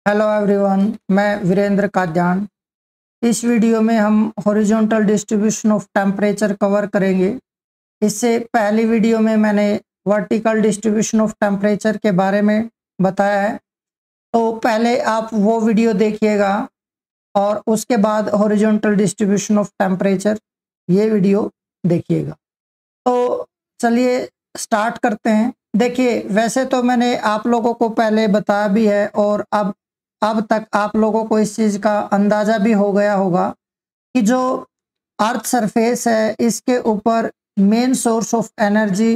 Hello everyone, मैं वीरेंद्र काद्यान। इस video में हम horizontal distribution of temperature cover करेंगे। इससे पहली वीडियो में मैंने वर्टिकल डिस्ट्रीब्यूशन ऑफ टेम्परेचर के बारे में बताया है, तो पहले आप वो वीडियो देखिएगा और उसके बाद हॉरिजॉन्टल डिस्ट्रीब्यूशन ऑफ टेम्परेचर ये वीडियो देखिएगा। तो चलिए स्टार्ट करते हैं। देखिए, वैसे तो मैंने आप लोगों को पहले बताया भी है और अब तक आप लोगों को इस चीज़ का अंदाज़ा भी हो गया होगा कि जो अर्थ सरफेस है इसके ऊपर main source of energy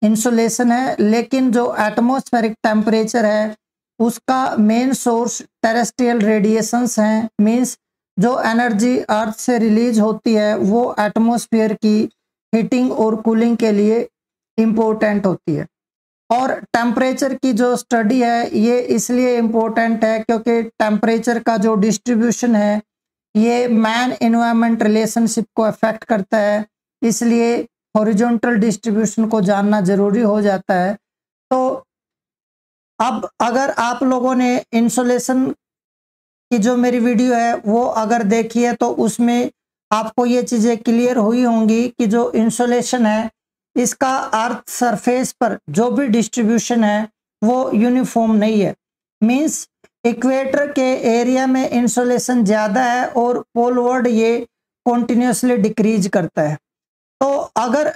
insolation है, लेकिन जो एटमॉस्फेरिक टेम्परेचर है उसका मेन सोर्स टेरेस्ट्रियल रेडिएशंस हैं। मींस जो एनर्जी अर्थ से रिलीज होती है वो एटमॉस्फेयर की हीटिंग और कूलिंग के लिए इम्पोर्टेंट होती है। और टेम्परेचर की जो स्टडी है ये इसलिए इम्पोर्टेंट है क्योंकि टेम्परेचर का जो डिस्ट्रीब्यूशन है ये मैन एनवायरनमेंट रिलेशनशिप को अफेक्ट करता है, इसलिए हॉरिजॉन्टल डिस्ट्रीब्यूशन को जानना जरूरी हो जाता है। तो अब अगर आप लोगों ने इंसुलेशन की जो मेरी वीडियो है वो अगर देखी है तो उसमें आपको ये चीज़ें क्लियर हुई होंगी कि जो इंसुलेशन है इसका अर्थ सरफेस पर जो भी डिस्ट्रीब्यूशन है वो यूनिफॉर्म नहीं है। मींस इक्वेटर के एरिया में इंसुलेशन ज़्यादा है और पोलवर्ड ये कॉन्टिन्यूसली डिक्रीज करता है। तो अगर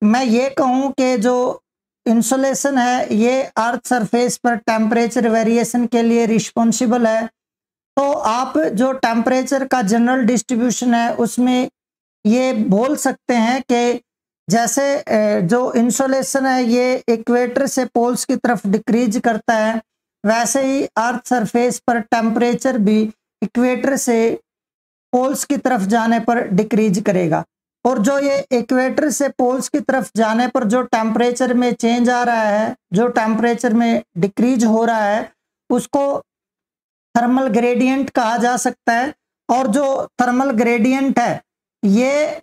मैं ये कहूँ कि जो इंसुलेशन है ये अर्थ सरफेस पर टेम्परेचर वेरिएशन के लिए रिस्पॉन्सिबल है, तो आप जो टेम्परेचर का जनरल डिस्ट्रीब्यूशन है उसमें ये बोल सकते हैं कि जैसे जो इंसुलेशन है ये इक्वेटर से पोल्स की तरफ डिक्रीज करता है, वैसे ही अर्थ सरफेस पर टेम्परेचर भी इक्वेटर से पोल्स की तरफ जाने पर डिक्रीज करेगा। और जो ये इक्वेटर से पोल्स की तरफ जाने पर जो टेम्परेचर में चेंज आ रहा है, जो टेम्परेचर में डिक्रीज हो रहा है, उसको थर्मल ग्रेडियंट कहा जा सकता है। और जो थर्मल ग्रेडियंट है ये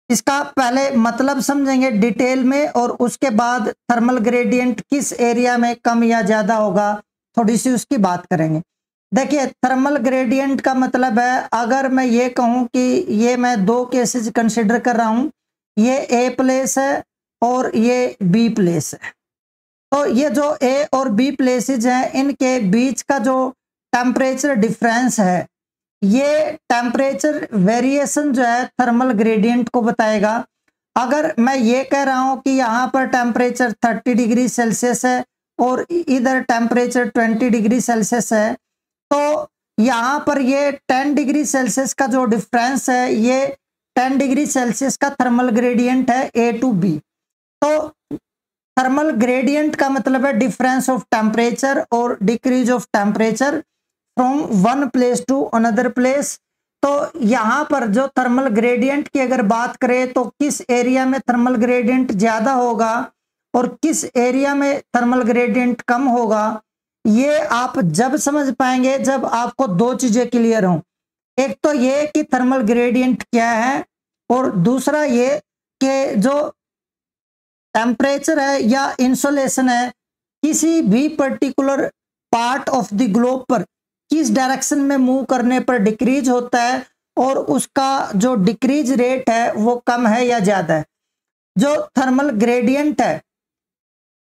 इसका पहले मतलब समझेंगे डिटेल में और उसके बाद थर्मल ग्रेडियंट किस एरिया में कम या ज़्यादा होगा थोड़ी सी उसकी बात करेंगे। देखिए, थर्मल ग्रेडियंट का मतलब है, अगर मैं ये कहूँ कि ये मैं दो केसेस कंसिडर कर रहा हूँ, ये ए प्लेस है और ये बी प्लेस है। तो ये जो ए और बी प्लेसेज हैं इनके बीच का जो टेम्परेचर डिफरेंस है ये टेम्परेचर वेरिएशन जो है थर्मल ग्रेडियंट को बताएगा। अगर मैं ये कह रहा हूँ कि यहाँ पर टेम्परेचर 30 डिग्री सेल्सियस है और इधर टेम्परेचर 20 डिग्री सेल्सियस है, तो यहाँ पर ये 10 डिग्री सेल्सियस का जो डिफरेंस है ये 10 डिग्री सेल्सियस का थर्मल ग्रेडियंट है ए टू बी। तो थर्मल ग्रेडियंट का मतलब है डिफरेंस ऑफ टेम्परेचर और decrease of temperature from one place to another place. तो यहाँ पर जो थर्मल ग्रेडियंट की अगर बात करें तो किस एरिया में थर्मल ग्रेडियंट ज़्यादा होगा और किस एरिया में थर्मल ग्रेडियंट कम होगा, ये आप जब समझ पाएंगे जब आपको दो चीज़ें क्लियर हों। एक तो ये कि थर्मल ग्रेडियंट क्या है और दूसरा ये कि जो टेम्परेचर है या इंसुलेशन है किसी भी particular part of the globe पर किस डायरेक्शन में मूव करने पर डिक्रीज होता है और उसका जो डिक्रीज रेट है वो कम है या ज़्यादा है। जो थर्मल ग्रेडियंट है,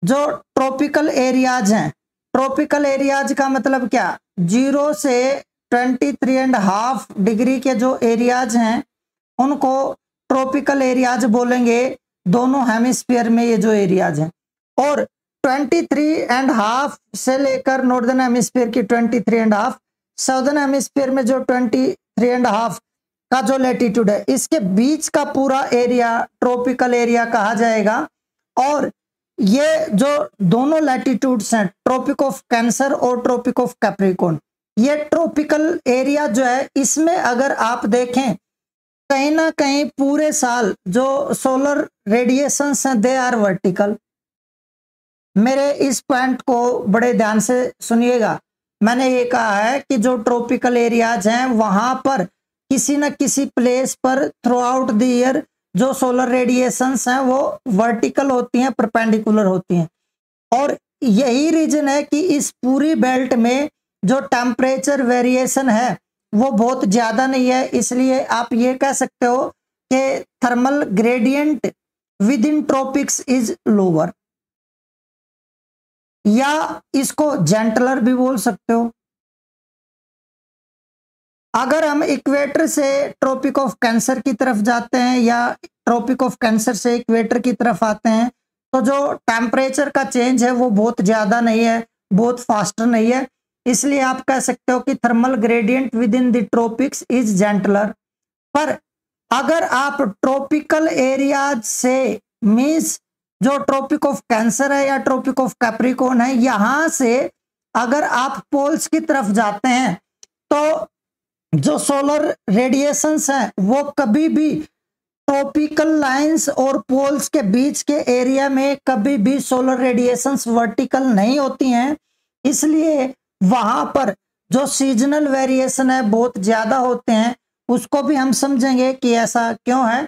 जो ट्रॉपिकल एरियाज हैं, ट्रॉपिकल एरियाज का मतलब क्या, 0 से 23.5 डिग्री के जो एरियाज हैं उनको ट्रॉपिकल एरियाज बोलेंगे, दोनों हेमिस्फीयर में ये जो एरियाज हैं। और 23.5 से लेकर नॉर्दर्न हेमिस्फीयर की 23.5, साउदर्न हेमिस्फीयर में जो 23.5 का जो लैटिट्यूड है इसके बीच का पूरा एरिया ट्रॉपिकल एरिया कहा जाएगा। और ये जो दोनों लैटिट्यूड्स हैं, ट्रॉपिक ऑफ कैंसर और ट्रॉपिक ऑफ कैप्रिकॉर्न, ये ट्रॉपिकल एरिया जो है इसमें अगर आप देखें कहीं ना कहीं पूरे साल जो सोलर रेडिएशंस हैं दे आर वर्टिकल। मेरे इस पॉइंट को बड़े ध्यान से सुनिएगा। मैंने ये कहा है कि जो ट्रॉपिकल एरियाज हैं वहां पर किसी न किसी प्लेस पर थ्रू आउट द ईयर जो सोलर रेडिएशंस हैं वो वर्टिकल होती हैं, परपेंडिकुलर होती हैं। और यही रीजन है कि इस पूरी बेल्ट में जो टेम्परेचर वेरिएशन है वो बहुत ज्यादा नहीं है, इसलिए आप ये कह सकते हो कि thermal gradient with in tropics is lower, या इसको जेंटलर भी बोल सकते हो। अगर हम इक्वेटर से ट्रॉपिक ऑफ कैंसर की तरफ जाते हैं या ट्रॉपिक ऑफ कैंसर से इक्वेटर की तरफ आते हैं तो जो टेम्परेचर का चेंज है वो बहुत ज्यादा नहीं है, बहुत फास्टर नहीं है, इसलिए आप कह सकते हो कि thermal gradient with in the tropics is gentler. पर अगर आप ट्रॉपिकल एरियाज से मींस जो ट्रॉपिक ऑफ कैंसर है या ट्रॉपिक ऑफ कैप्रिकॉर्न है, यहां से अगर आप पोल्स की तरफ जाते हैं तो जो सोलर रेडिएशंस हैं वो कभी भी ट्रॉपिकल लाइंस और पोल्स के बीच के एरिया में कभी भी सोलर रेडिएशंस वर्टिकल नहीं होती हैं, इसलिए वहां पर जो सीजनल वेरिएशन है बहुत ज्यादा होते हैं। उसको भी हम समझेंगे कि ऐसा क्यों है,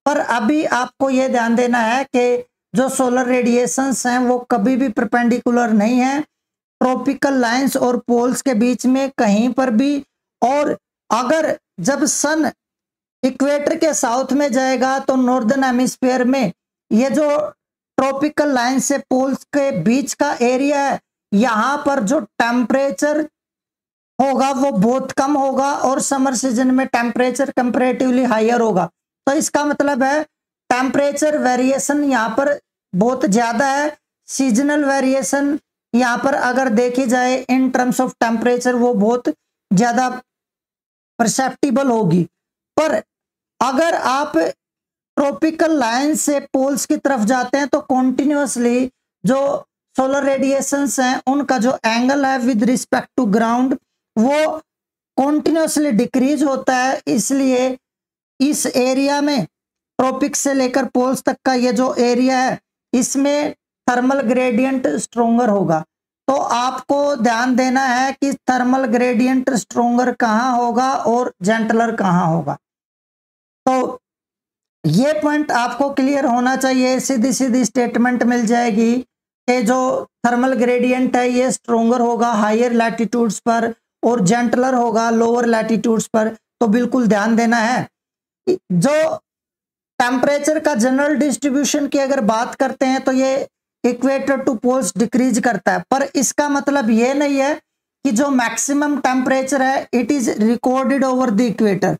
पर अभी आपको ये ध्यान देना है कि जो सोलर रेडिएशंस हैं वो कभी भी परपेंडिकुलर नहीं है ट्रॉपिकल लाइंस और पोल्स के बीच में कहीं पर भी। और अगर जब सन इक्वेटर के साउथ में जाएगा तो नॉर्दर्न हेमिस्फीयर में ये जो ट्रॉपिकल लाइन से पोल्स के बीच का एरिया है, यहाँ पर जो टेम्परेचर होगा वो बहुत कम होगा और समर सीजन में टेम्परेचर कंपैरेटिवली हायर होगा। तो इसका मतलब है टेम्परेचर वेरिएशन यहाँ पर बहुत ज्यादा है, सीजनल वेरिएशन यहाँ पर अगर देखी जाए इन टर्म्स ऑफ टेम्परेचर वो बहुत ज्यादा परसेप्टिबल होगी। पर अगर आप ट्रॉपिकल लाइन से पोल्स की तरफ जाते हैं तो कॉन्टिन्यूसली जो सोलर रेडिएशंस हैं उनका जो एंगल है विद रिस्पेक्ट टू ग्राउंड वो कॉन्टिन्यूसली डिक्रीज होता है, इसलिए इस एरिया में ट्रॉपिक से लेकर पोल्स तक का ये जो एरिया है इसमें थर्मल ग्रेडियंट स्ट्रोंगर होगा। तो आपको ध्यान देना है कि थर्मल ग्रेडियंट स्ट्रोंगर कहाँ होगा और जेंटलर कहाँ होगा। तो ये पॉइंट आपको क्लियर होना चाहिए, सीधी सीधी स्टेटमेंट मिल जाएगी कि जो थर्मल ग्रेडियंट है ये स्ट्रोंगर होगा हायर लैटिट्यूड्स पर और जेंटलर होगा लोअर लैटिट्यूड्स पर। तो बिल्कुल ध्यान देना है। जो टेम्परेचर का जनरल डिस्ट्रीब्यूशन की अगर बात करते हैं तो ये इक्वेटर टू पोल्स डिक्रीज करता है, पर इसका मतलब ये नहीं है कि जो मैक्सिमम टेम्परेचर है it is recorded over the equator.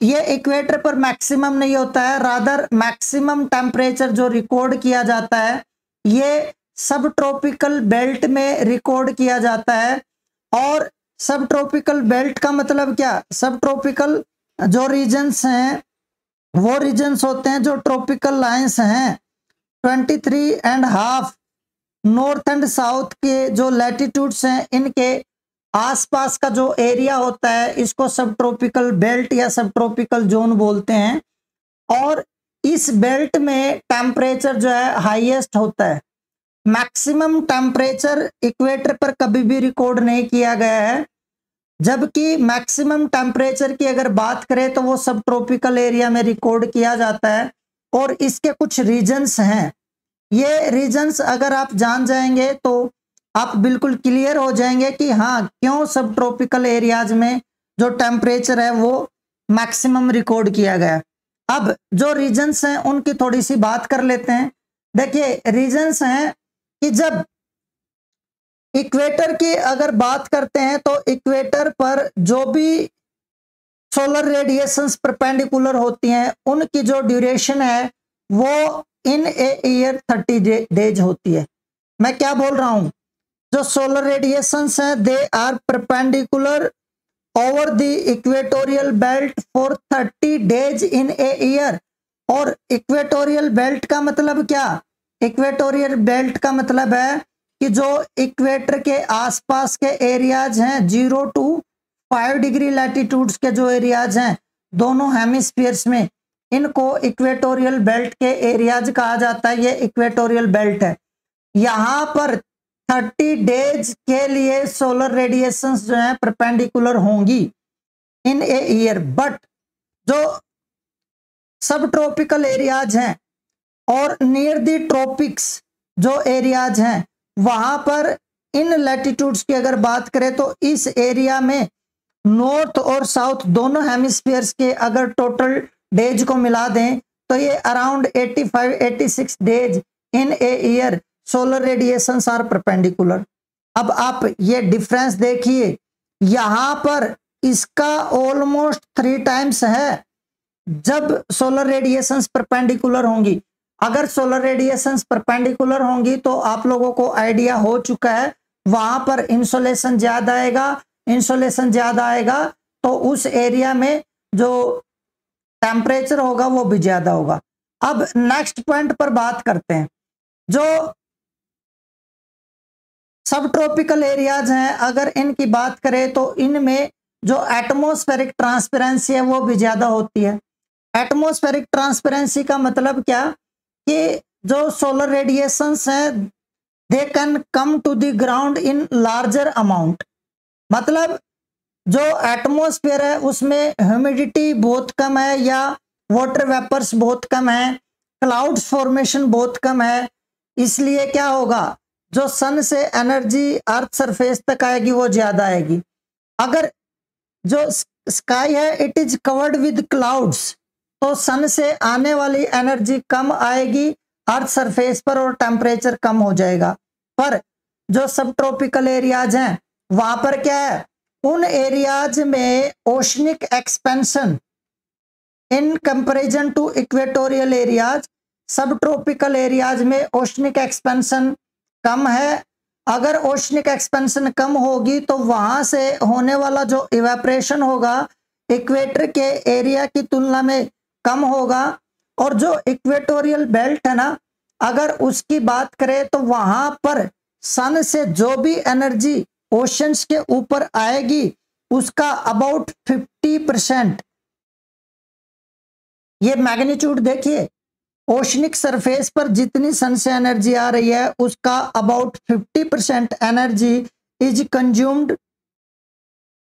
ये इक्वेटर पर मैक्सिमम नहीं होता है, रादर मैक्सिमम टेम्परेचर जो रिकॉर्ड किया जाता है ये सब ट्रॉपिकल बेल्ट में रिकॉर्ड किया जाता है। और सब ट्रॉपिकल बेल्ट का मतलब क्या, सब ट्रॉपिकल जो रीजन्स हैं वो रीजन्स होते हैं जो ट्रॉपिकल लाइंस हैं 23.5 नॉर्थ एंड साउथ के जो लैटिट्यूड्स हैं इनके आसपास का जो एरिया होता है इसको सब ट्रॉपिकल बेल्ट या सब ट्रॉपिकल जोन बोलते हैं। और इस बेल्ट में टेम्परेचर जो है हाईएस्ट होता है, मैक्सिमम टेम्परेचर इक्वेटर पर कभी भी रिकॉर्ड नहीं किया गया है, जबकि मैक्सिमम टेम्परेचर की अगर बात करें तो वो सब ट्रॉपिकल एरिया में रिकॉर्ड किया जाता है। और इसके कुछ रीजन्स हैं, ये रीजन्स अगर आप जान जाएंगे तो आप बिल्कुल क्लियर हो जाएंगे कि हाँ क्यों सब ट्रॉपिकल एरियाज में जो टेम्परेचर है वो मैक्सिमम रिकॉर्ड किया गया। अब जो रीजन्स हैं उनकी थोड़ी सी बात कर लेते हैं। देखिए रीजन्स हैं कि जब इक्वेटर की अगर बात करते हैं तो इक्वेटर पर जो भी सोलर रेडिएशंस परपेंडिकुलर होती हैं उनकी जो ड्यूरेशन है वो इन ए ईयर 30 डेज होती है। मैं क्या बोल रहा हूं, जो सोलर रेडिएशंस हैं they are perpendicular over the equatorial belt for 30 days in a year. और इक्वेटोरियल बेल्ट का मतलब क्या, इक्वेटोरियल बेल्ट का मतलब है कि जो इक्वेटर के आसपास के एरियाज हैं 0 to 5 डिग्री लैटिट्यूड्स के जो एरियाज हैं दोनों हेमिस्फीयर्स में, इनको इक्वेटोरियल बेल्ट के एरियाज कहा जाता है। ये इक्वेटोरियल बेल्ट है, यहाँ पर 30 डेज के लिए सोलर रेडिएशंस जो हैं परपेंडिकुलर होंगी इन ए ईयर। बट जो सब ट्रॉपिकल एरियाज हैं और नियर द ट्रॉपिक्स जो एरियाज हैं वहां पर इन लैटिट्यूड्स की अगर बात करें तो इस एरिया में नॉर्थ और साउथ दोनों हेमिस्फीयर्स के अगर टोटल डेज को मिला दें तो ये around 85-86 days in a year solar radiations are perpendicular. अब आप ये डिफरेंस देखिए, यहां पर इसका ऑलमोस्ट 3 टाइम्स है जब सोलर रेडिएशंस परपेंडिकुलर होंगी। अगर सोलर रेडिएशंस परपेंडिकुलर होंगी तो आप लोगों को आइडिया हो चुका है वहां पर इंसोलेशन ज्यादा आएगा। इंसोलेशन ज्यादा आएगा तो उस एरिया में जो टेम्परेचर होगा वो भी ज्यादा होगा। अब नेक्स्ट पॉइंट पर बात करते हैं। जो सब ट्रॉपिकल एरियाज हैं, अगर इनकी बात करें तो इनमें जो एटमॉस्फेरिक ट्रांसपेरेंसी है वो भी ज्यादा होती है। एटमॉस्फेरिक ट्रांसपेरेंसी का मतलब क्या कि जो सोलर रेडिएशंस हैं they can come to the ground in larger amount. मतलब जो एटमॉस्फेयर है उसमें ह्यूमिडिटी बहुत कम है या वाटर वेपर्स बहुत कम है, क्लाउड्स फॉर्मेशन बहुत कम है, इसलिए क्या होगा जो सन से एनर्जी अर्थ सरफेस तक आएगी वो ज्यादा आएगी। अगर जो स्काई है it is covered with clouds तो सन से आने वाली एनर्जी कम आएगी अर्थ सरफेस पर और टेम्परेचर कम हो जाएगा। पर जो सब ट्रॉपिकल एरियाज हैं वहां पर क्या है, उन एरियाज में oceanic expansion in comparison to equatorial areas, सब ट्रॉपिकल एरियाज में ओशनिक एक्सपेंशन कम है। अगर ओशनिक एक्सपेंशन कम होगी तो वहां से होने वाला जो इवेपरेशन होगा इक्वेटर के एरिया की तुलना में कम होगा। और जो इक्वेटोरियल बेल्ट है ना, अगर उसकी बात करें तो वहां पर सन से जो भी एनर्जी ओशंस के ऊपर आएगी उसका अबाउट 50%, ये मैग्नीट्यूड देखिए, ओशनिक सरफेस पर जितनी सन से एनर्जी आ रही है उसका about 50% energy is consumed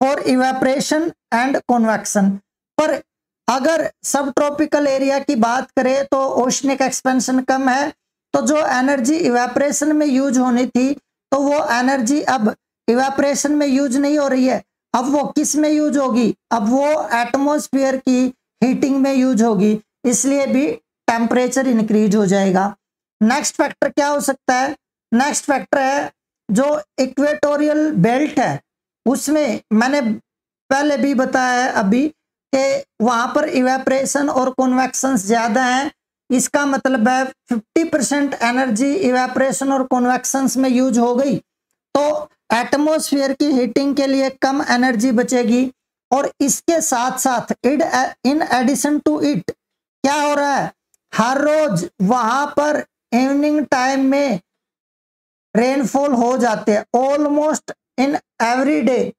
for evaporation and convection. पर अगर सब ट्रॉपिकल एरिया की बात करें तो ओशनिक एक्सपेंशन कम है, तो जो एनर्जी इवेपरेशन में यूज होनी थी तो वो एनर्जी अब इवेपरेशन में यूज नहीं हो रही है। अब वो किस में यूज होगी, अब वो एटमॉस्फेयर की हीटिंग में यूज होगी, इसलिए भी टेम्परेचर इंक्रीज हो जाएगा। नेक्स्ट फैक्टर क्या हो सकता है, नेक्स्ट फैक्टर है जो इक्वेटोरियल बेल्ट है उसमें मैंने पहले भी बताया है अभी कि वहां पर इवेपरेशन और कन्वेक्शन ज्यादा है। इसका मतलब है 50% एनर्जी इवेपरेशन और कन्वेक्शन में यूज हो गई तो एटमॉस्फेयर की हीटिंग के लिए कम एनर्जी बचेगी। और इसके साथ साथ इन एडिशन टू इट क्या हो रहा है, हर रोज वहां पर इवनिंग टाइम में रेनफॉल हो जाते हैं। Almost in every day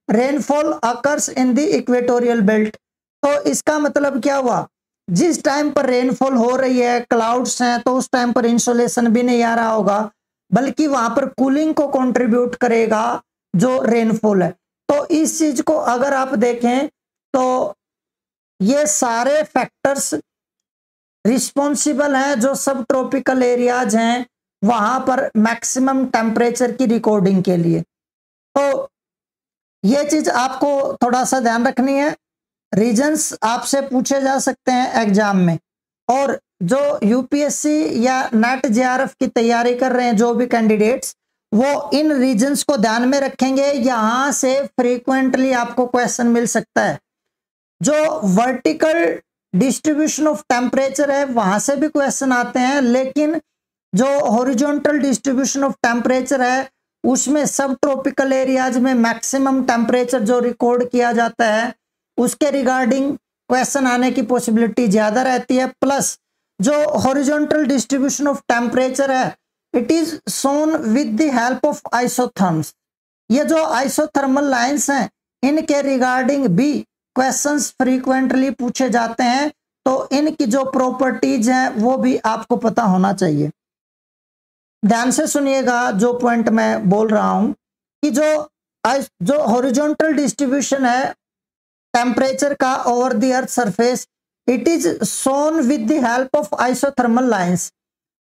rainfall occurs in the equatorial belt. तो इसका मतलब क्या हुआ, जिस टाइम पर रेनफॉल हो रही है क्लाउड्स हैं तो उस टाइम पर इंसोलेशन भी नहीं आ रहा होगा, बल्कि वहां पर कूलिंग को कंट्रीब्यूट करेगा जो रेनफॉल है। तो इस चीज को अगर आप देखें तो ये सारे फैक्टर्स रिस्पॉन्सिबल हैं जो सब ट्रॉपिकल एरियाज हैं वहां पर मैक्सिमम टेम्परेचर की रिकॉर्डिंग के लिए। तो ये चीज आपको थोड़ा सा ध्यान रखनी है। रीजंस आपसे पूछे जा सकते हैं एग्जाम में, और जो यूपीएससी या नेट जेआरएफ की तैयारी कर रहे हैं जो भी कैंडिडेट्स, वो इन रीजंस को ध्यान में रखेंगे। यहां से फ्रीक्वेंटली आपको क्वेश्चन मिल सकता है। जो वर्टिकल डिस्ट्रीब्यूशन ऑफ टेम्परेचर है वहां से भी क्वेश्चन आते हैं, लेकिन जो हॉरिजॉन्टल डिस्ट्रीब्यूशन ऑफ टेम्परेचर है उसमें सब ट्रॉपिकल एरियाज में मैक्सिमम टेम्परेचर जो रिकॉर्ड किया जाता है उसके रिगार्डिंग क्वेश्चन आने की पॉसिबिलिटी ज्यादा रहती है। प्लस जो हॉरिजॉन्टल डिस्ट्रीब्यूशन ऑफ टेम्परेचर है it is shown with the help of isotherms. ये जो आइसोथर्मल लाइंस हैं इनके रिगार्डिंग भी क्वेश्चंस फ्रीक्वेंटली पूछे जाते हैं, तो इनकी जो प्रॉपर्टीज हैं वो भी आपको पता होना चाहिए। ध्यान से सुनिएगा जो पॉइंट मैं बोल रहा हूं कि जो हॉरिजॉन्टल डिस्ट्रीब्यूशन है टेम्परेचर का over the earth surface it is shown with the help of isothermal lines.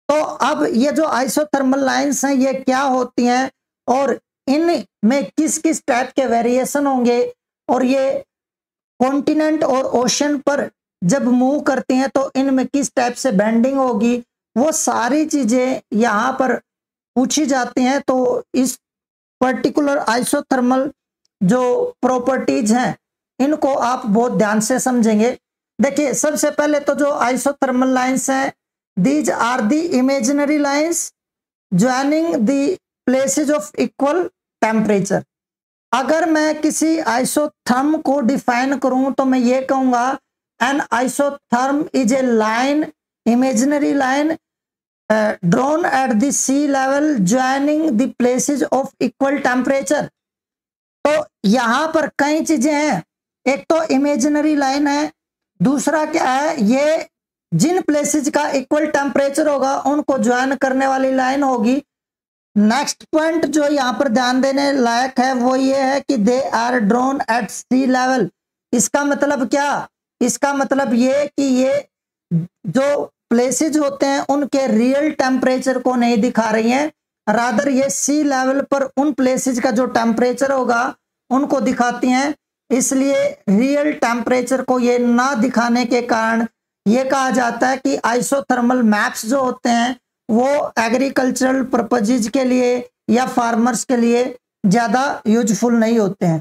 तो अब ये जो आइसोथर्मल लाइंस हैं ये क्या होती हैं और इनमें किस किस टाइप के वेरिएशन होंगे, और ये कॉन्टिनेंट और ओशन पर जब मूव करती हैं तो इनमें किस टाइप से बेंडिंग होगी, वो सारी चीजें यहाँ पर पूछी जाती हैं। तो इस पर्टिकुलर आइसोथर्मल जो प्रॉपर्टीज हैं इनको आप बहुत ध्यान से समझेंगे। देखिए सबसे पहले तो जो आइसोथर्मल लाइंस हैं, these are the imaginary lines joining the places of equal temperature. अगर मैं किसी आइसोथर्म को डिफाइन करूं तो मैं ये कहूंगा an isotherm is a line, imaginary line drawn at the sea level joining the places of equal temperature. तो यहां पर कई चीजें हैं, एक तो इमेजिनरी लाइन है, दूसरा क्या है, ये जिन प्लेसेस का इक्वल टेम्परेचर होगा उनको ज्वाइन करने वाली लाइन होगी। नेक्स्ट पॉइंट जो यहाँ पर ध्यान देने लायक है वो ये है कि they are drawn at sea level. इसका मतलब क्या, इसका मतलब ये कि ये जो प्लेसेस होते हैं उनके रियल टेम्परेचर को नहीं दिखा रही हैं, रादर ये सी लेवल पर उन प्लेसेस का जो टेम्परेचर होगा उनको दिखाती हैं। इसलिए रियल टेम्परेचर को ये ना दिखाने के कारण ये कहा जाता है कि आइसोथर्मल मैप्स जो होते हैं वो एग्रीकल्चरल पर्पजेज के लिए या फार्मर्स के लिए ज़्यादा यूजफुल नहीं होते हैं।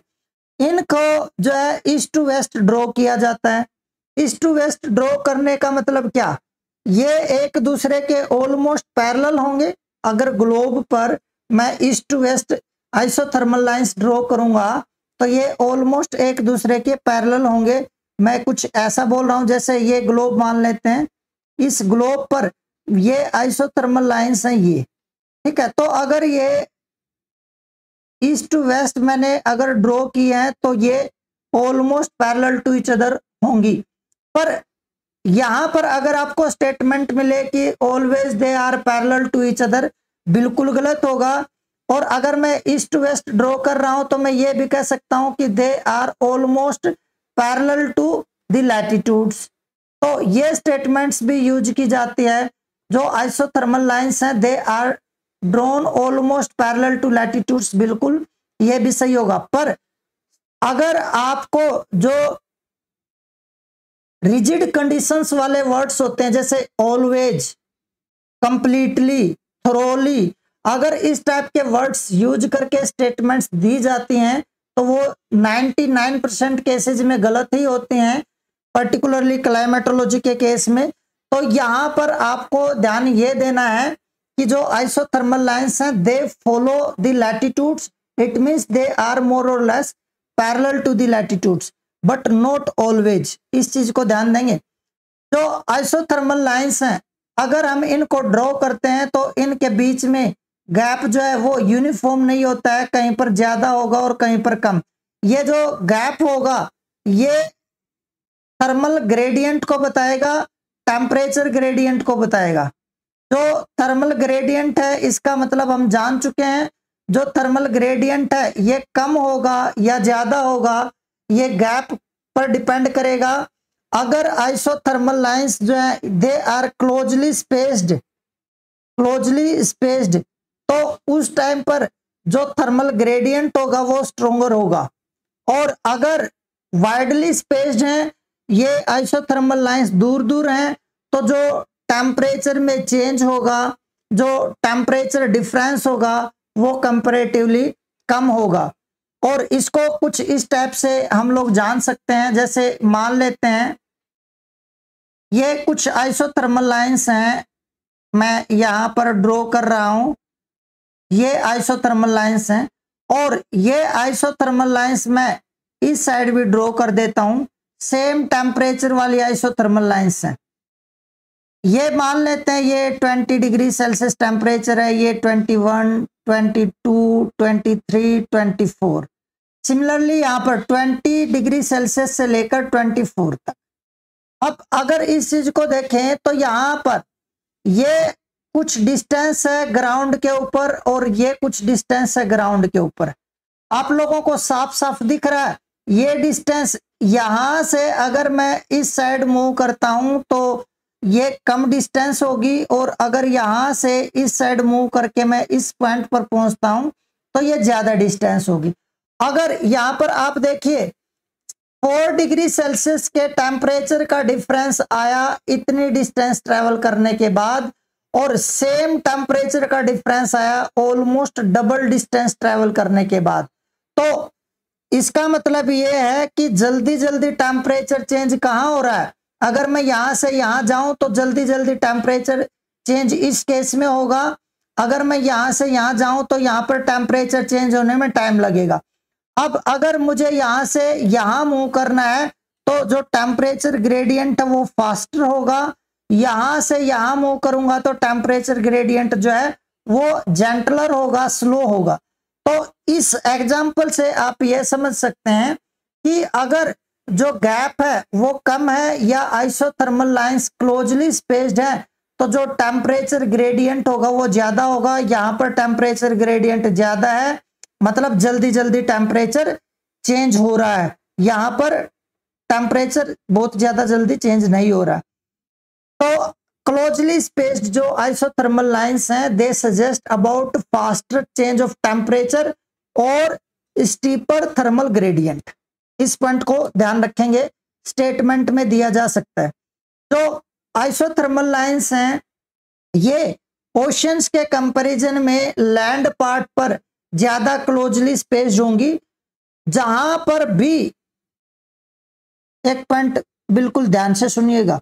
इनको जो है ईस्ट टू वेस्ट ड्रॉ किया जाता है। ईस्ट टू वेस्ट ड्रॉ करने का मतलब क्या, ये एक दूसरे के ऑलमोस्ट पैरेलल होंगे। अगर ग्लोब पर मैं east to west isothermal lines draw करूंगा तो ये ऑलमोस्ट एक दूसरे के पैरेलल होंगे। मैं कुछ ऐसा बोल रहा हूं जैसे ये ग्लोब मान लेते हैं, इस ग्लोब पर ये आइसोथर्मल लाइंस हैं ये, ठीक है। तो अगर ये ईस्ट टू वेस्ट मैंने अगर ड्रॉ की है तो ये almost parallel to each other होंगी। पर यहां पर अगर आपको स्टेटमेंट मिले कि always they are parallel to each other, बिल्कुल गलत होगा। और अगर मैं ईस्ट टू वेस्ट ड्रॉ कर रहा हूं तो मैं ये भी कह सकता हूं कि they are almost parallel to the latitudes. तो ये स्टेटमेंट्स भी यूज की जाती है। जो आइसोथर्मल लाइंस हैं they are drawn almost parallel to latitudes, बिल्कुल ये भी सही होगा। पर अगर आपको जो रिजिड कंडीशंस वाले वर्ड्स होते हैं जैसे ऑलवेज, कंप्लीटली, थोरोली, अगर इस टाइप के वर्ड्स यूज करके स्टेटमेंट्स दी जाती हैं तो वो 99% केसेस में गलत ही होती हैं, पर्टिकुलरली क्लाइमेटोलॉजी के केस में। तो यहाँ पर आपको ध्यान ये देना है कि जो आइसोथर्मल लाइंस हैं they follow the latitudes, it means they are more or less parallel to the latitudes but not always. इस चीज को ध्यान देंगे। जो आइसोथर्मल लाइंस हैं अगर हम इनको ड्रॉ करते हैं तो इनके बीच में गैप जो है वो यूनिफॉर्म नहीं होता है, कहीं पर ज्यादा होगा और कहीं पर कम। ये जो गैप होगा ये थर्मल ग्रेडियंट को बताएगा, टेम्परेचर ग्रेडियंट को बताएगा। जो थर्मल ग्रेडियंट है इसका मतलब हम जान चुके हैं, जो थर्मल ग्रेडियंट है ये कम होगा या ज्यादा होगा ये गैप पर डिपेंड करेगा। अगर आइसोथर्मल लाइंस जो है दे आर क्लोजली स्पेस्ड तो उस टाइम पर जो थर्मल ग्रेडियंट होगा वो स्ट्रोंगर होगा। और अगर वाइडली स्पेस्ड हैं ये आइसोथर्मल लाइंस, दूर दूर हैं, तो जो टेम्परेचर में चेंज होगा, जो टेम्परेचर डिफरेंस होगा वो कंपैरेटिवली कम होगा। और इसको कुछ इस टाइप से हम लोग जान सकते हैं, जैसे मान लेते हैं ये कुछ आइसोथर्मल लाइंस हैं, मैं यहाँ पर ड्रॉ कर रहा हूं, ये आइसोथर्मल लाइंस हैं और ये आइसोथर्मल लाइंस मैं इस साइड भी ड्रॉ कर देता हूं, सेम टेम्परेचर वाली आइसोथर्मल लाइंस हैं। ये मान लेते हैं ये 20 डिग्री सेल्सियस टेम्परेचर है, ये 21, 22, 23, 24। सिमिलरली यहाँ पर 20 डिग्री सेल्सियस से लेकर 24 तक। अब अगर इस चीज को देखें तो यहाँ पर ये कुछ डिस्टेंस है ग्राउंड के ऊपर और ये कुछ डिस्टेंस है ग्राउंड के ऊपर। आप लोगों को साफ साफ दिख रहा है ये डिस्टेंस। यहां से अगर मैं इस साइड मूव करता हूं तो ये कम डिस्टेंस होगी, और अगर यहाँ से इस साइड मूव करके मैं इस पॉइंट पर पहुंचता हूं तो ये ज्यादा डिस्टेंस होगी। अगर यहाँ पर आप देखिए 4 डिग्री सेल्सियस के टेम्परेचर का डिफरेंस आया इतनी डिस्टेंस ट्रेवल करने के बाद, और सेम टेम्परेचर का डिफरेंस आया ऑलमोस्ट डबल डिस्टेंस ट्रेवल करने के बाद, तो इसका मतलब ये है कि जल्दी जल्दी टेम्परेचर चेंज कहाँ हो रहा है। अगर मैं यहां से यहां जाऊं तो जल्दी जल्दी टेम्परेचर चेंज इस केस में होगा, अगर मैं यहां से यहां जाऊं तो यहां पर टेम्परेचर चेंज होने में टाइम लगेगा। अब अगर मुझे यहां से यहां मूव करना है तो जो टेम्परेचर ग्रेडियंट है वो फास्टर होगा, यहां से यहां मूव करूंगा तो टेम्परेचर ग्रेडियंट जो है वो जेंटलर होगा, स्लो होगा। तो इस एग्जाम्पल से आप ये समझ सकते हैं कि अगर जो गैप है वो कम है या आइसोथर्मल लाइंस क्लोजली स्पेस्ड है तो जो टेम्परेचर ग्रेडियंट होगा वो ज्यादा होगा। यहाँ पर टेम्परेचर ग्रेडियंट ज्यादा है, मतलब जल्दी जल्दी टेम्परेचर चेंज हो रहा है, यहाँ पर टेम्परेचर बहुत ज्यादा जल्दी चेंज नहीं हो रहा। तो क्लोजली स्पेस्ड जो आइसोथर्मल लाइंस हैं they suggest about faster change of temperature और स्टीपर थर्मल ग्रेडियंट। इस पॉइंट को ध्यान रखेंगे, स्टेटमेंट में दिया जा सकता है। जो आइसोथर्मल लाइंस हैं ये ओशंस के कंपैरिजन में लैंड पार्ट पर ज्यादा क्लोजली स्पेस्ड होंगी, जहां पर भी एक पॉइंट बिल्कुल ध्यान से सुनिएगा,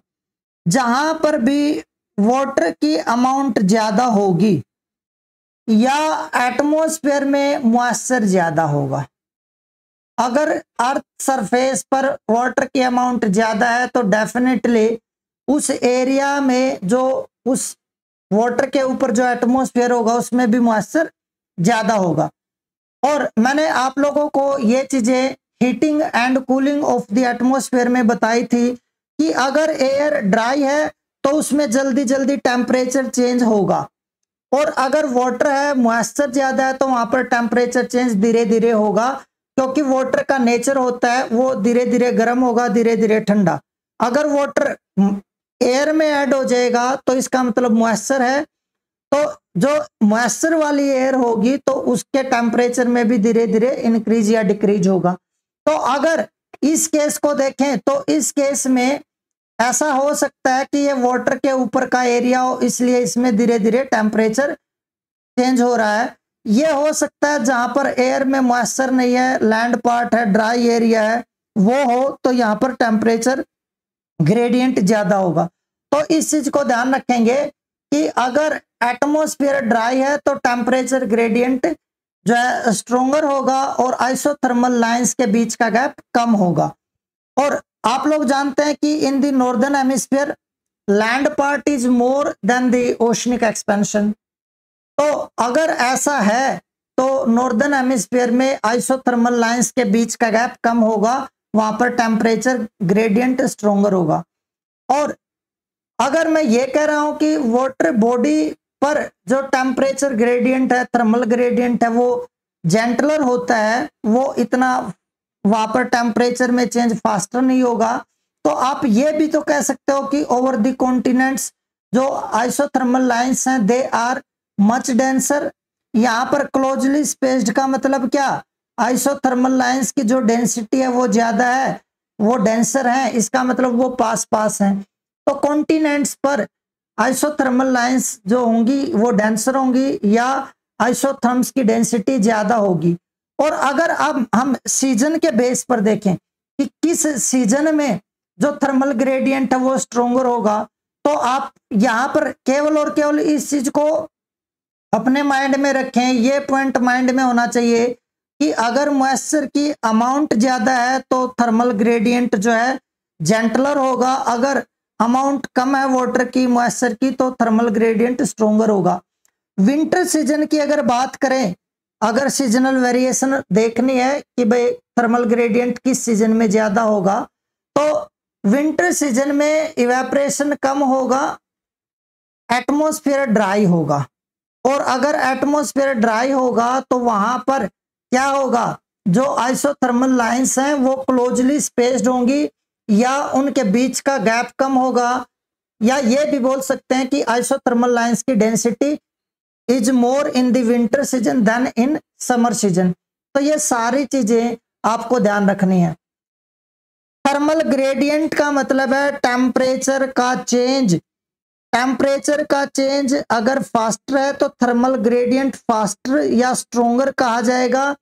जहां पर भी वाटर की अमाउंट ज्यादा होगी या एटमॉस्फेयर में मॉइस्चर ज्यादा होगा। अगर अर्थ सरफेस पर वाटर की अमाउंट ज्यादा है तो डेफिनेटली उस एरिया में जो उस वाटर के ऊपर जो एटमॉस्फेयर होगा उसमें भी मॉइस्चर ज्यादा होगा। और मैंने आप लोगों को ये चीजें heating and cooling of the atmosphere में बताई थी कि अगर एयर ड्राई है तो उसमें जल्दी जल्दी टेम्परेचर चेंज होगा, और अगर वाटर है मॉइस्चर ज्यादा है तो वहां पर टेम्परेचर चेंज धीरे धीरे होगा, क्योंकि वाटर का नेचर होता है वो धीरे धीरे गर्म होगा, धीरे धीरे ठंडा। अगर वाटर एयर में ऐड हो जाएगा तो इसका मतलब मॉइस्चर है, तो जो मॉइस्चर वाली एयर होगी तो उसके टेम्परेचर में भी धीरे धीरे इंक्रीज या डिक्रीज होगा। तो अगर इस केस को देखें तो इस केस में ऐसा हो सकता है कि ये वाटर के ऊपर का एरिया हो, इसलिए इसमें धीरे धीरे टेम्परेचर चेंज हो रहा है। ये हो सकता है जहां पर एयर में मॉइस्चर नहीं है, लैंड पार्ट है, ड्राई एरिया है, वो हो तो यहाँ पर टेम्परेचर ग्रेडियंट ज्यादा होगा। तो इस चीज को ध्यान रखेंगे कि अगर एटमॉस्फेयर ड्राई है तो टेम्परेचर ग्रेडियंट जो है स्ट्रोंगर होगा और आइसोथर्मल लाइंस के बीच का गैप कम होगा। और आप लोग जानते हैं कि in the northern hemisphere land part is more than the oceanic expansion. तो अगर ऐसा है तो नॉर्दर्न हेमिस्फीयर में आइसोथर्मल लाइंस के बीच का गैप कम होगा, वहां पर टेम्परेचर ग्रेडियंट स्ट्रोंगर होगा। और अगर मैं ये कह रहा हूं कि वाटर बॉडी पर जो टेम्परेचर ग्रेडियंट है, थर्मल ग्रेडियंट है, वो जेंटलर होता है, वो इतना वहां पर टेम्परेचर में चेंज फास्टर नहीं होगा, तो आप ये भी तो कह सकते हो कि ओवर द कॉन्टिनेंट्स जो आइसोथर्मल लाइंस हैं दे आर मच डेंसर। यहाँ पर क्लोजली स्पेस्ड का मतलब क्या, आइसोथर्मल लाइंस की जो डेंसिटी है वो ज्यादा है, वो डेंसर है, इसका मतलब वो पास पास हैं। तो कॉन्टिनेंट्स पर आइसोथर्मल लाइंस जो होंगी वो डेंसर होंगी या आइसोथर्म्स की डेंसिटी ज्यादा होगी। और अगर अब हम सीजन के बेस पर देखें कि किस सीजन में जो थर्मल ग्रेडियंट है वो स्ट्रोंगर होगा, तो आप यहाँ पर केवल और केवल इस चीज को अपने माइंड में रखें, ये पॉइंट माइंड में होना चाहिए कि अगर मॉइस्चर की अमाउंट ज्यादा है तो थर्मल ग्रेडियंट जो है जेंटलर होगा, अगर अमाउंट कम है वाटर की मॉइस्चर की तो थर्मल ग्रेडियंट स्ट्रोंगर होगा। विंटर सीजन की अगर बात करें, अगर सीजनल वेरिएशन देखनी है कि भाई थर्मल ग्रेडियंट किस सीजन में ज्यादा होगा, तो विंटर सीजन में इवेपोरेशन कम होगा, एटमॉस्फेयर ड्राई होगा। और अगर एटमॉस्फेयर ड्राई होगा तो वहां पर क्या होगा, जो आइसोथर्मल लाइंस हैं वो क्लोजली स्पेस्ड होंगी या उनके बीच का गैप कम होगा, या ये भी बोल सकते हैं कि आइसोथर्मल लाइंस की density is more in the winter season than in summer season. तो ये सारी चीजें आपको ध्यान रखनी है। थर्मल ग्रेडियंट का मतलब है टेम्परेचर का चेंज। टेम्परेचर का चेंज अगर फास्टर है तो थर्मल ग्रेडियंट फास्टर या स्ट्रोंगर कहा जाएगा।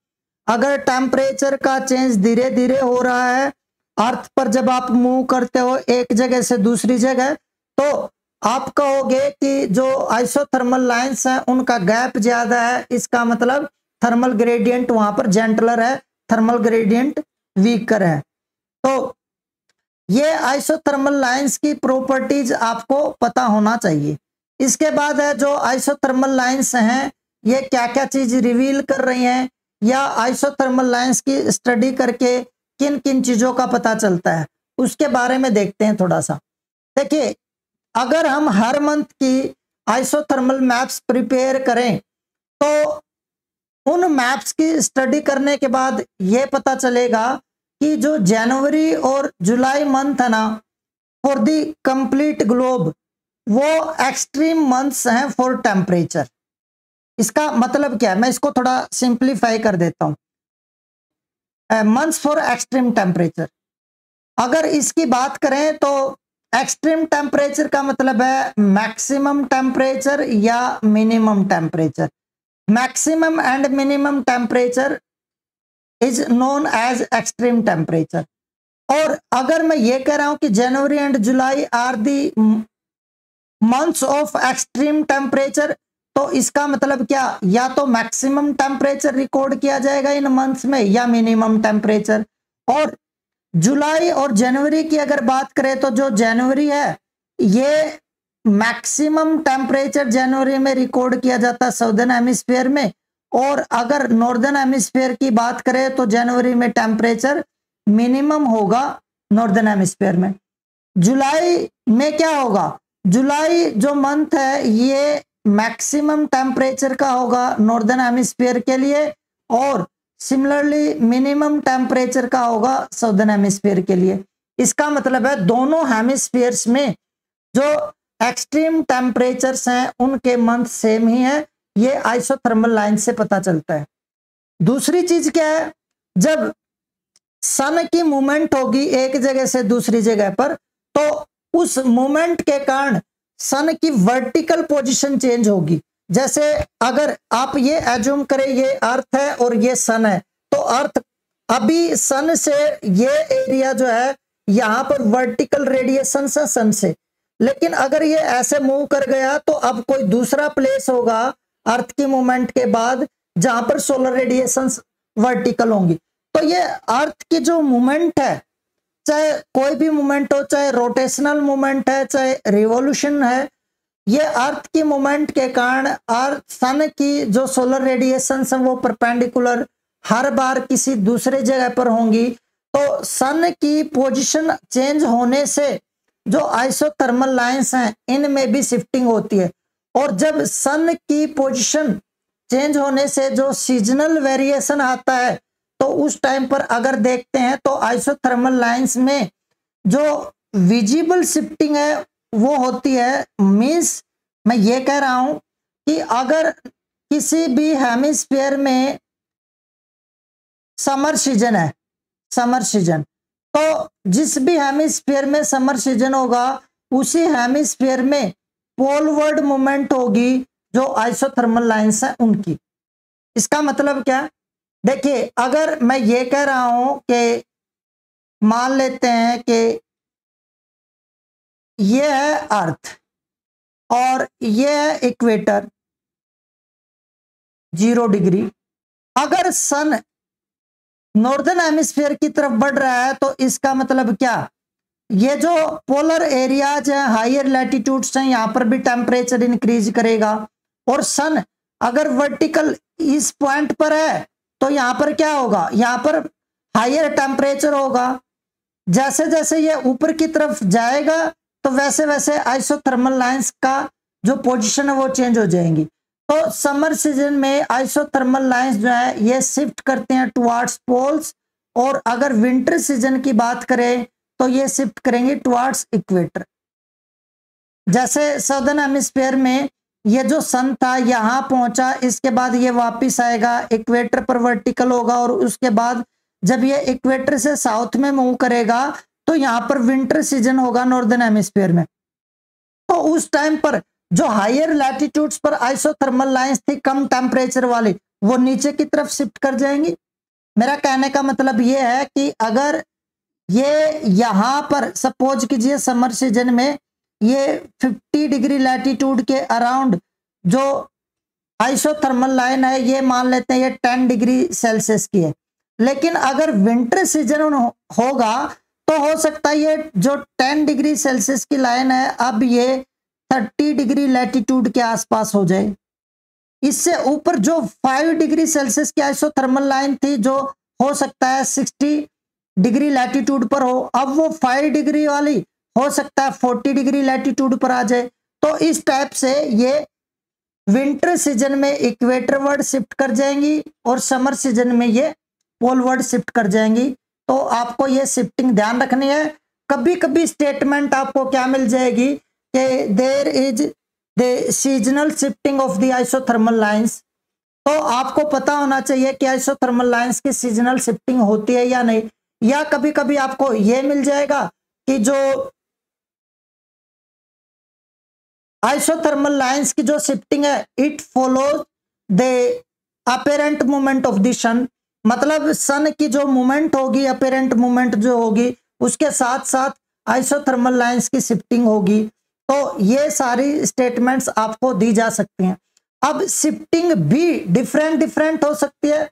अगर टेम्परेचर का चेंज धीरे धीरे हो रहा है अर्थ पर, जब आप मूव करते हो एक जगह से दूसरी जगह, तो आप कहोगे कि जो आइसोथर्मल लाइंस हैं उनका गैप ज्यादा है, इसका मतलब थर्मल ग्रेडियंट वहां पर जेंटलर है, थर्मल ग्रेडियंट वीकर है। तो ये आइसोथर्मल लाइंस की प्रॉपर्टीज आपको पता होना चाहिए। इसके बाद है जो आइसोथर्मल लाइंस हैं ये क्या क्या चीज रिवील कर रही हैं, या आइसोथर्मल लाइंस की स्टडी करके किन किन चीजों का पता चलता है, उसके बारे में देखते हैं थोड़ा सा। देखिए, अगर हम हर मंथ की आइसोथर्मल मैप्स प्रिपेयर करें तो उन मैप्स की स्टडी करने के बाद ये पता चलेगा कि जो जनवरी और जुलाई मंथ है ना फॉर द कंप्लीट ग्लोब, वो एक्सट्रीम मंथ्स हैं फॉर टेम्परेचर। इसका मतलब क्या है, मैं इसको थोड़ा सिंप्लीफाई कर देता हूं। मंथ्स फॉर एक्सट्रीम टेम्परेचर, अगर इसकी बात करें तो एक्सट्रीम टेम्परेचर का मतलब है मैक्सिमम टेम्परेचर या minimum temperature. Maximum and minimum temperature is known as extreme temperature. और अगर मैं ये कह रहा हूं कि January and July are the months of extreme temperature, तो इसका मतलब क्या, या तो मैक्सिमम टेम्परेचर रिकॉर्ड किया जाएगा इन मंथ्स में या मिनिमम टेम्परेचर। और जुलाई और जनवरी की अगर बात करें तो जो जनवरी है ये मैक्सिमम टेम्परेचर जनवरी में रिकॉर्ड किया जाता है साउदर्न हेमिस्फीयर में, और अगर नॉर्दर्न हेमिस्फीयर की बात करें तो जनवरी में टेम्परेचर मिनिमम होगा नॉर्दर्न हेमिस्फीयर में। जुलाई में क्या होगा, जुलाई जो मंथ है ये मैक्सिमम टेम्परेचर का होगा नॉर्दर्न हेमिस्फीयर के लिए, और सिमिलरली मिनिमम टेम्परेचर का होगा साउदर्न हेमिस्फीयर के लिए। इसका मतलब है दोनों हेमिस्फीयर्स में जो एक्सट्रीम टेम्परेचर्स हैं उनके मंथ सेम ही है, ये आइसोथर्मल लाइन से पता चलता है। दूसरी चीज क्या है, जब सन की मूवमेंट होगी एक जगह से दूसरी जगह पर, तो उस मूवमेंट के कारण सन की वर्टिकल पोजीशन चेंज होगी। जैसे अगर आप ये एज्यूम करें ये अर्थ है और ये सन है, तो अर्थ अभी सन से ये एरिया जो है यहां पर वर्टिकल रेडिएशन है सन से, लेकिन अगर ये ऐसे मूव कर गया तो अब कोई दूसरा प्लेस होगा अर्थ की मूवमेंट के बाद जहां पर सोलर रेडिएशन वर्टिकल होंगी। तो ये अर्थ की जो मूवमेंट है, चाहे कोई भी मूवमेंट हो, चाहे रोटेशनल मूवमेंट है चाहे रिवॉल्यूशन है, ये अर्थ की मूवमेंट के कारण अर्थ सन की जो सोलर रेडिएशन है वो परपेंडिकुलर हर बार किसी दूसरे जगह पर होंगी। तो सन की पोजीशन चेंज होने से जो आइसोथर्मल लाइंस हैं इनमें भी शिफ्टिंग होती है, और जब सन की पोजीशन चेंज होने से जो सीजनल वेरिएशन आता है तो उस टाइम पर अगर देखते हैं तो आइसोथर्मल लाइंस में जो विजिबल शिफ्टिंग है वो होती है। मींस मैं ये कह रहा हूं कि अगर किसी भी हेमिस्फीयर में समर सीजन है, समर सीजन, तो जिस भी हेमिस्फीयर में समर सीजन होगा उसी हेमिस्फीयर में पोलवर्ड मूवमेंट होगी जो आइसोथर्मल लाइंस हैं उनकी। इसका मतलब क्या, देखिए अगर मैं ये कह रहा हूं कि मान लेते हैं कि ये है अर्थ और ये है इक्वेटर 0 डिग्री, अगर सन नॉर्दर्न हेमिस्फीयर की तरफ बढ़ रहा है तो इसका मतलब क्या, ये जो पोलर एरियाज हैं हायर लैटिट्यूड्स हैं यहां पर भी टेम्परेचर इंक्रीज करेगा, और सन अगर वर्टिकल इस पॉइंट पर है तो यहां पर क्या होगा, यहां पर हायर टेम्परेचर होगा। जैसे जैसे ये ऊपर की तरफ जाएगा तो वैसे वैसे आइसोथर्मल लाइंस का जो पोजीशन है वो चेंज हो जाएंगी। तो समर सीजन में आइसोथर्मल लाइंस जो है ये शिफ्ट करते हैं टुवार्ड्स पोल्स, और अगर विंटर सीजन की बात करें तो ये शिफ्ट करेंगे टुवार्ड्स इक्वेटर। जैसे सदर्न हेमिस्फीयर में ये जो सन था यहाँ पहुंचा, इसके बाद ये वापस आएगा, इक्वेटर पर वर्टिकल होगा, और उसके बाद जब ये इक्वेटर से साउथ में मूव करेगा तो यहाँ पर विंटर सीजन होगा नॉर्दर्न हेमिस्फीयर में। तो उस टाइम पर जो हायर लैटिट्यूड्स पर आइसोथर्मल लाइंस थी कम टेम्परेचर वाली, वो नीचे की तरफ शिफ्ट कर जाएंगी। मेरा कहने का मतलब ये है कि अगर ये यहां पर सपोज कीजिए समर सीजन में ये 50 डिग्री लैटिट्यूड के अराउंड जो आइसोथर्मल लाइन है ये मान लेते हैं ये 10 डिग्री सेल्सियस की है, लेकिन अगर विंटर सीजन होगा तो हो सकता है ये जो 10 डिग्री सेल्सियस की लाइन है अब ये 30 डिग्री लैटिट्यूड के आसपास हो जाए। इससे ऊपर जो 5 डिग्री सेल्सियस की आइसोथर्मल लाइन थी जो हो सकता है 60 डिग्री लैटिट्यूड पर हो, अब वो 5 डिग्री वाली हो सकता है 40 डिग्री लैटिट्यूड पर आ जाए। तो इस टाइप से ये विंटर सीजन में इक्वेटर वर्ड शिफ्ट कर जाएंगी और समर सीजन में ये पोल वर्ड शिफ्ट कर जाएंगी। तो आपको ये शिफ्टिंग ध्यान रखनी है। कभी कभी स्टेटमेंट आपको क्या मिल जाएगी कि there is the seasonal shifting of the isothermal lines, तो आपको पता होना चाहिए कि आइसोथर्मल लाइंस की सीजनल शिफ्टिंग होती है या नहीं। या कभी कभी आपको यह मिल जाएगा कि जो आइसोथर्मल लाइंस की जो शिफ्टिंग है it follows the apparent movement of the sun, मतलब सन की जो मूवमेंट होगी, अपेरेंट मूवमेंट जो होगी उसके साथ साथ आइसोथर्मल लाइंस की शिफ्टिंग होगी। तो ये सारी स्टेटमेंट्स आपको दी जा सकती हैं। अब शिफ्टिंग भी डिफरेंट हो सकती है।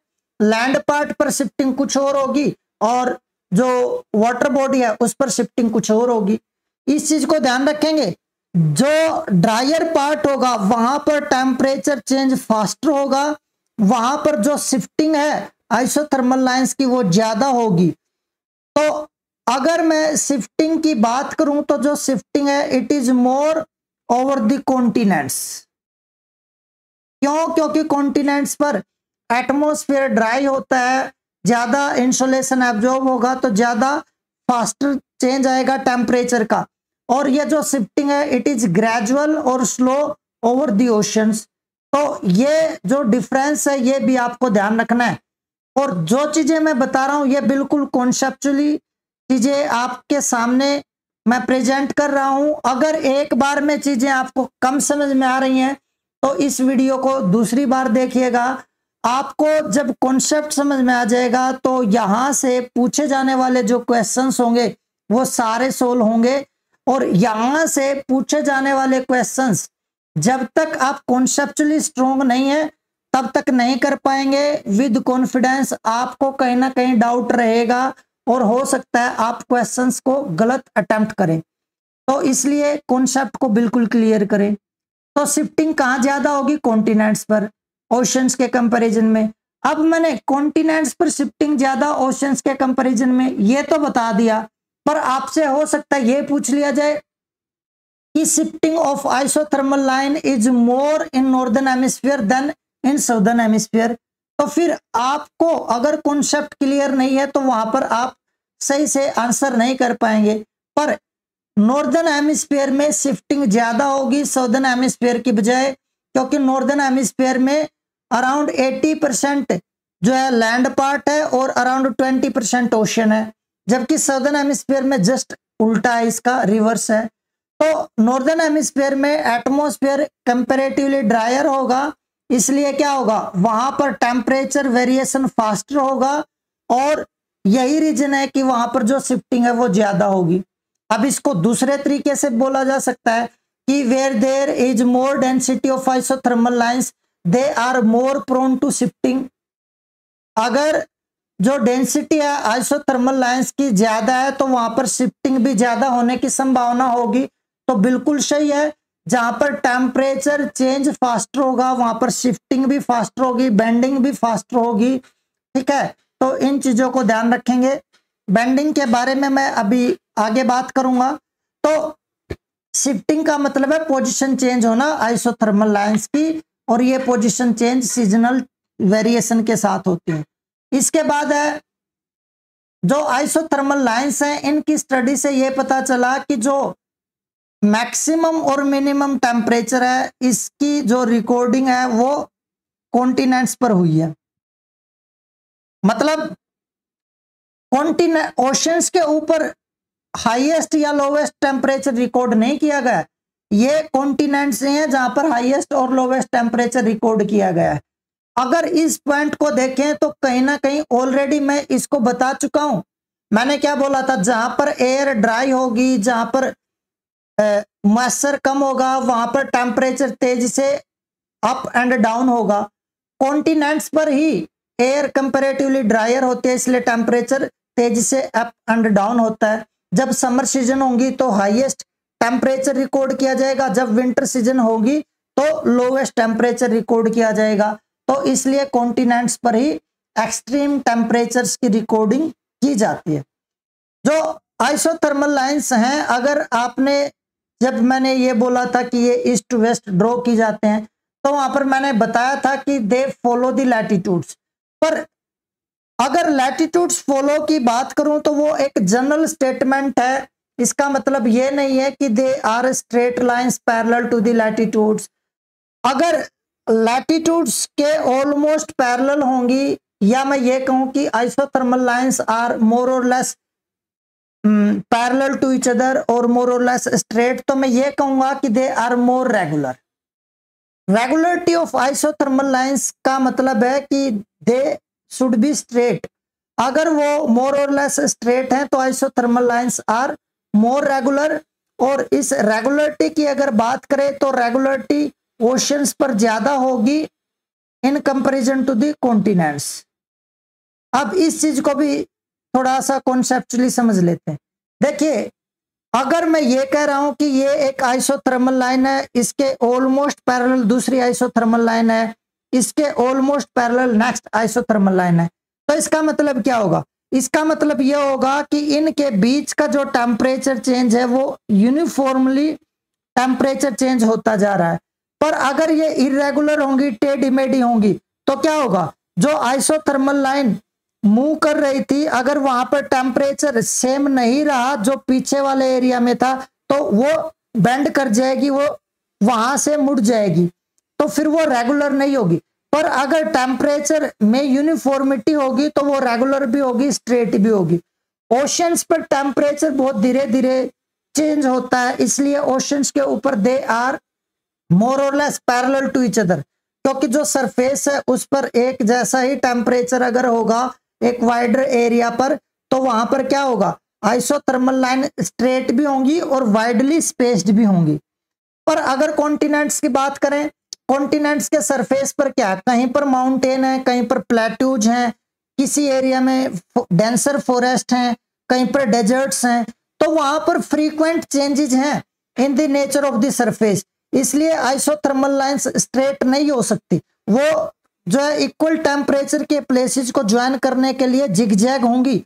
लैंड पार्ट पर शिफ्टिंग कुछ और होगी और जो वाटर बॉडी है उस पर शिफ्टिंग कुछ और होगी। इस चीज को ध्यान रखेंगे। जो ड्रायर पार्ट होगा वहां पर टेम्परेचर चेंज फास्टर होगा, वहां पर जो शिफ्टिंग है आइसोथर्मल लाइंस की वो ज्यादा होगी। तो अगर मैं शिफ्टिंग की बात करूं तो जो शिफ्टिंग है it is more over the continents. क्यों? क्योंकि कॉन्टिनेंट्स पर एटमॉस्फेयर ड्राई होता है, ज्यादा इंसोलेशन एब्जॉर्ब होगा तो ज्यादा फास्टर चेंज आएगा टेम्परेचर का। और ये जो शिफ्टिंग है इट इज ग्रेजुअल और स्लो ओवर द ओशंस। तो ये जो डिफरेंस है ये भी आपको ध्यान रखना है। और जो चीजें मैं बता रहा हूं ये बिल्कुल कॉन्सेप्चुअली चीजें आपके सामने मैं प्रेजेंट कर रहा हूं। अगर एक बार में चीजें आपको कम समझ में आ रही हैं तो इस वीडियो को दूसरी बार देखिएगा। आपको जब कॉन्सेप्ट समझ में आ जाएगा तो यहां से पूछे जाने वाले जो क्वेश्चंस होंगे वो सारे सोल्व होंगे। और यहां से पूछे जाने वाले क्वेश्चंस जब तक आप कॉन्सेप्चुअली स्ट्रोंग नहीं है तब तक नहीं कर पाएंगे। विद कॉन्फिडेंस आपको कहीं ना कहीं डाउट रहेगा और हो सकता है आप क्वेश्चंस को गलत अटेम्प्ट करें। तो इसलिए कॉन्सेप्ट को बिल्कुल क्लियर करें। तो शिफ्टिंग कहां ज्यादा होगी? कॉन्टिनेंट्स पर, ओशंस के कंपैरिजन में। अब मैंने कॉन्टिनेंट्स पर शिफ्टिंग ज्यादा ओशंस के कंपैरिजन में ये तो बता दिया, पर आपसे हो सकता है ये पूछ लिया जाए कि shifting of isothermal line is more in northern hemisphere than in southern hemisphere. तो फिर आपको अगर कॉन्सेप्ट क्लियर नहीं है तो वहां पर आप सही से आंसर नहीं कर पाएंगे। पर नॉर्दर्न हेमिस्फीयर में शिफ्टिंग ज्यादा होगी साउदर्न हेमिस्फीयर की बजाय, क्योंकि नॉर्दर्न हेमिस्फीयर में अराउंड 80% जो है लैंड पार्ट है और अराउंड 20% ओशन है, जबकि साउदर्न हेमिस्फीयर में जस्ट उल्टा है, इसका रिवर्स है। तो नॉर्दर्न हेमिस्फीयर में एटमॉस्फेयर कंपैरेटिवली ड्रायर होगा, इसलिए क्या होगा वहां पर टेम्परेचर वेरिएशन फास्टर होगा और यही रीजन है कि वहां पर जो शिफ्टिंग है वो ज्यादा होगी। अब इसको दूसरे तरीके से बोला जा सकता है कि where there is more density of isothermal lines they are more prone to shifting. अगर जो डेंसिटी है आइसोथर्मल लाइंस की ज्यादा है तो वहां पर शिफ्टिंग भी ज्यादा होने की संभावना होगी। तो बिल्कुल सही है, जहां पर टेम्परेचर चेंज फास्टर होगा वहां पर शिफ्टिंग भी फास्टर होगी, बेंडिंग भी फास्टर होगी। ठीक है, तो इन चीजों को ध्यान रखेंगे। बेंडिंग के बारे में मैं अभी आगे बात करूंगा। तो शिफ्टिंग का मतलब है पोजीशन चेंज होना आइसोथर्मल लाइंस की, और ये पोजीशन चेंज सीजनल वेरिएशन के साथ होती है। इसके बाद है जो आइसोथर्मल लाइंस हैं इनकी स्टडी से ये पता चला कि जो मैक्सिमम और मिनिमम टेम्परेचर है, इसकी जो रिकॉर्डिंग है वो कॉन्टिनेंट्स पर हुई है। मतलब कॉन्टिनेंट ओशंस के ऊपर हाईएस्ट या लोवेस्ट टेम्परेचर रिकॉर्ड नहीं किया गया, ये कॉन्टिनेंट्स हैं जहां पर हाईएस्ट और लोवेस्ट टेम्परेचर रिकॉर्ड किया गया है। अगर इस पॉइंट को देखें तो कहीं ना कहीं ऑलरेडी मैं इसको बता चुका हूं। मैंने क्या बोला था, जहां पर एयर ड्राई होगी, जहां पर मॉइस्चर कम होगा, वहां पर टेम्परेचर तेजी से अप एंड डाउन होगा। कॉन्टिनेंट्स पर ही एयर कंपैरेटिवली ड्रायर होते हैं, इसलिए टेम्परेचर तेजी से अप एंड डाउन होता है। जब समर सीजन होगी तो हाईएस्ट टेम्परेचर रिकॉर्ड किया जाएगा, जब विंटर सीजन होगी तो लोवेस्ट टेम्परेचर रिकॉर्ड किया जाएगा। तो इसलिए कॉन्टिनेंट्स पर ही एक्सट्रीम टेम्परेचर्स की रिकॉर्डिंग की जाती है। जो आइसोथर्मल लाइंस हैं, अगर आपने, जब मैंने ये बोला था कि ये ईस्ट टू वेस्ट ड्रॉ की जाते हैं, तो वहां पर मैंने बताया था कि दे फॉलो द लैटिट्यूड्स। पर अगर लैटिट्यूड्स फॉलो की बात करूं तो वो एक जनरल स्टेटमेंट है, इसका मतलब ये नहीं है कि they are straight lines parallel to the latitudes. अगर लैटिट्यूड्स के ऑलमोस्ट पैरेलल होंगी, या मैं ये कहूं कि isothermal lines are more or less parallel to each other और मोर और लेस स्ट्रेट, तो मैं ये कहूंगा कि they are more regular. Regularity of isothermal lines का मतलब है कि दे शुड बी स्ट्रेट। अगर वो मोर और लेस स्ट्रेट हैं तो isothermal lines are more regular. और इस रेगुलरिटी की अगर बात करें तो रेगुलरिटी ओशंस पर ज्यादा होगी in comparison to the continents. अब इस चीज को भी थोड़ा सा कॉन्सेप्चुअली समझ लेते हैं। देखिए, अगर मैं ये कह रहा हूं कि ये एक आइसोथर्मल लाइन है, इसके ऑलमोस्ट पैरेलल दूसरी आइसोथर्मल लाइन है, इसके almost parallel next isothermal line है, तो इसका मतलब क्या होगा? इसका मतलब यह होगा कि इनके बीच का जो टेम्परेचर चेंज है वो यूनिफॉर्मली टेम्परेचर चेंज होता जा रहा है। पर अगर ये इरेगुलर होंगी, टेढ़ी मेढ़ी होंगी, तो क्या होगा? जो आइसोथर्मल लाइन मूव कर रही थी, अगर वहां पर टेम्परेचर सेम नहीं रहा जो पीछे वाले एरिया में था, तो वो बेंड कर जाएगी, वो वहां से मुड़ जाएगी, तो फिर वो रेगुलर नहीं होगी। पर अगर टेम्परेचर में यूनिफॉर्मिटी होगी तो वो रेगुलर भी होगी, स्ट्रेट भी होगी। ओशंस पर टेम्परेचर बहुत धीरे धीरे चेंज होता है, इसलिए ओशंस के ऊपर दे are more or less parallel to each other, क्योंकि जो सरफेस है उस पर एक जैसा ही टेम्परेचर अगर होगा एक वाइडर एरिया पर, तो वहां पर क्या होगा? आइसोथर्मल लाइन स्ट्रेट भी होंगी और वाइडली स्पेस्ड भी होंगी। पर अगर कॉन्टिनेंट्स की बात करें, कॉन्टिनेंट्स के सरफेस पर क्या, कहीं पर माउंटेन है, कहीं पर प्लेट्यूज हैं, किसी एरिया में डेंसर फॉरेस्ट हैं, कहीं पर डेजर्ट्स हैं, तो वहां पर फ्रीक्वेंट चेंजेस हैं in the nature of the surface, इसलिए आइसोथर्मल लाइंस स्ट्रेट नहीं हो सकती। वो जो है इक्वल टेम्परेचर के प्लेसेस को ज्वाइन करने के लिए जिगजैग होंगी,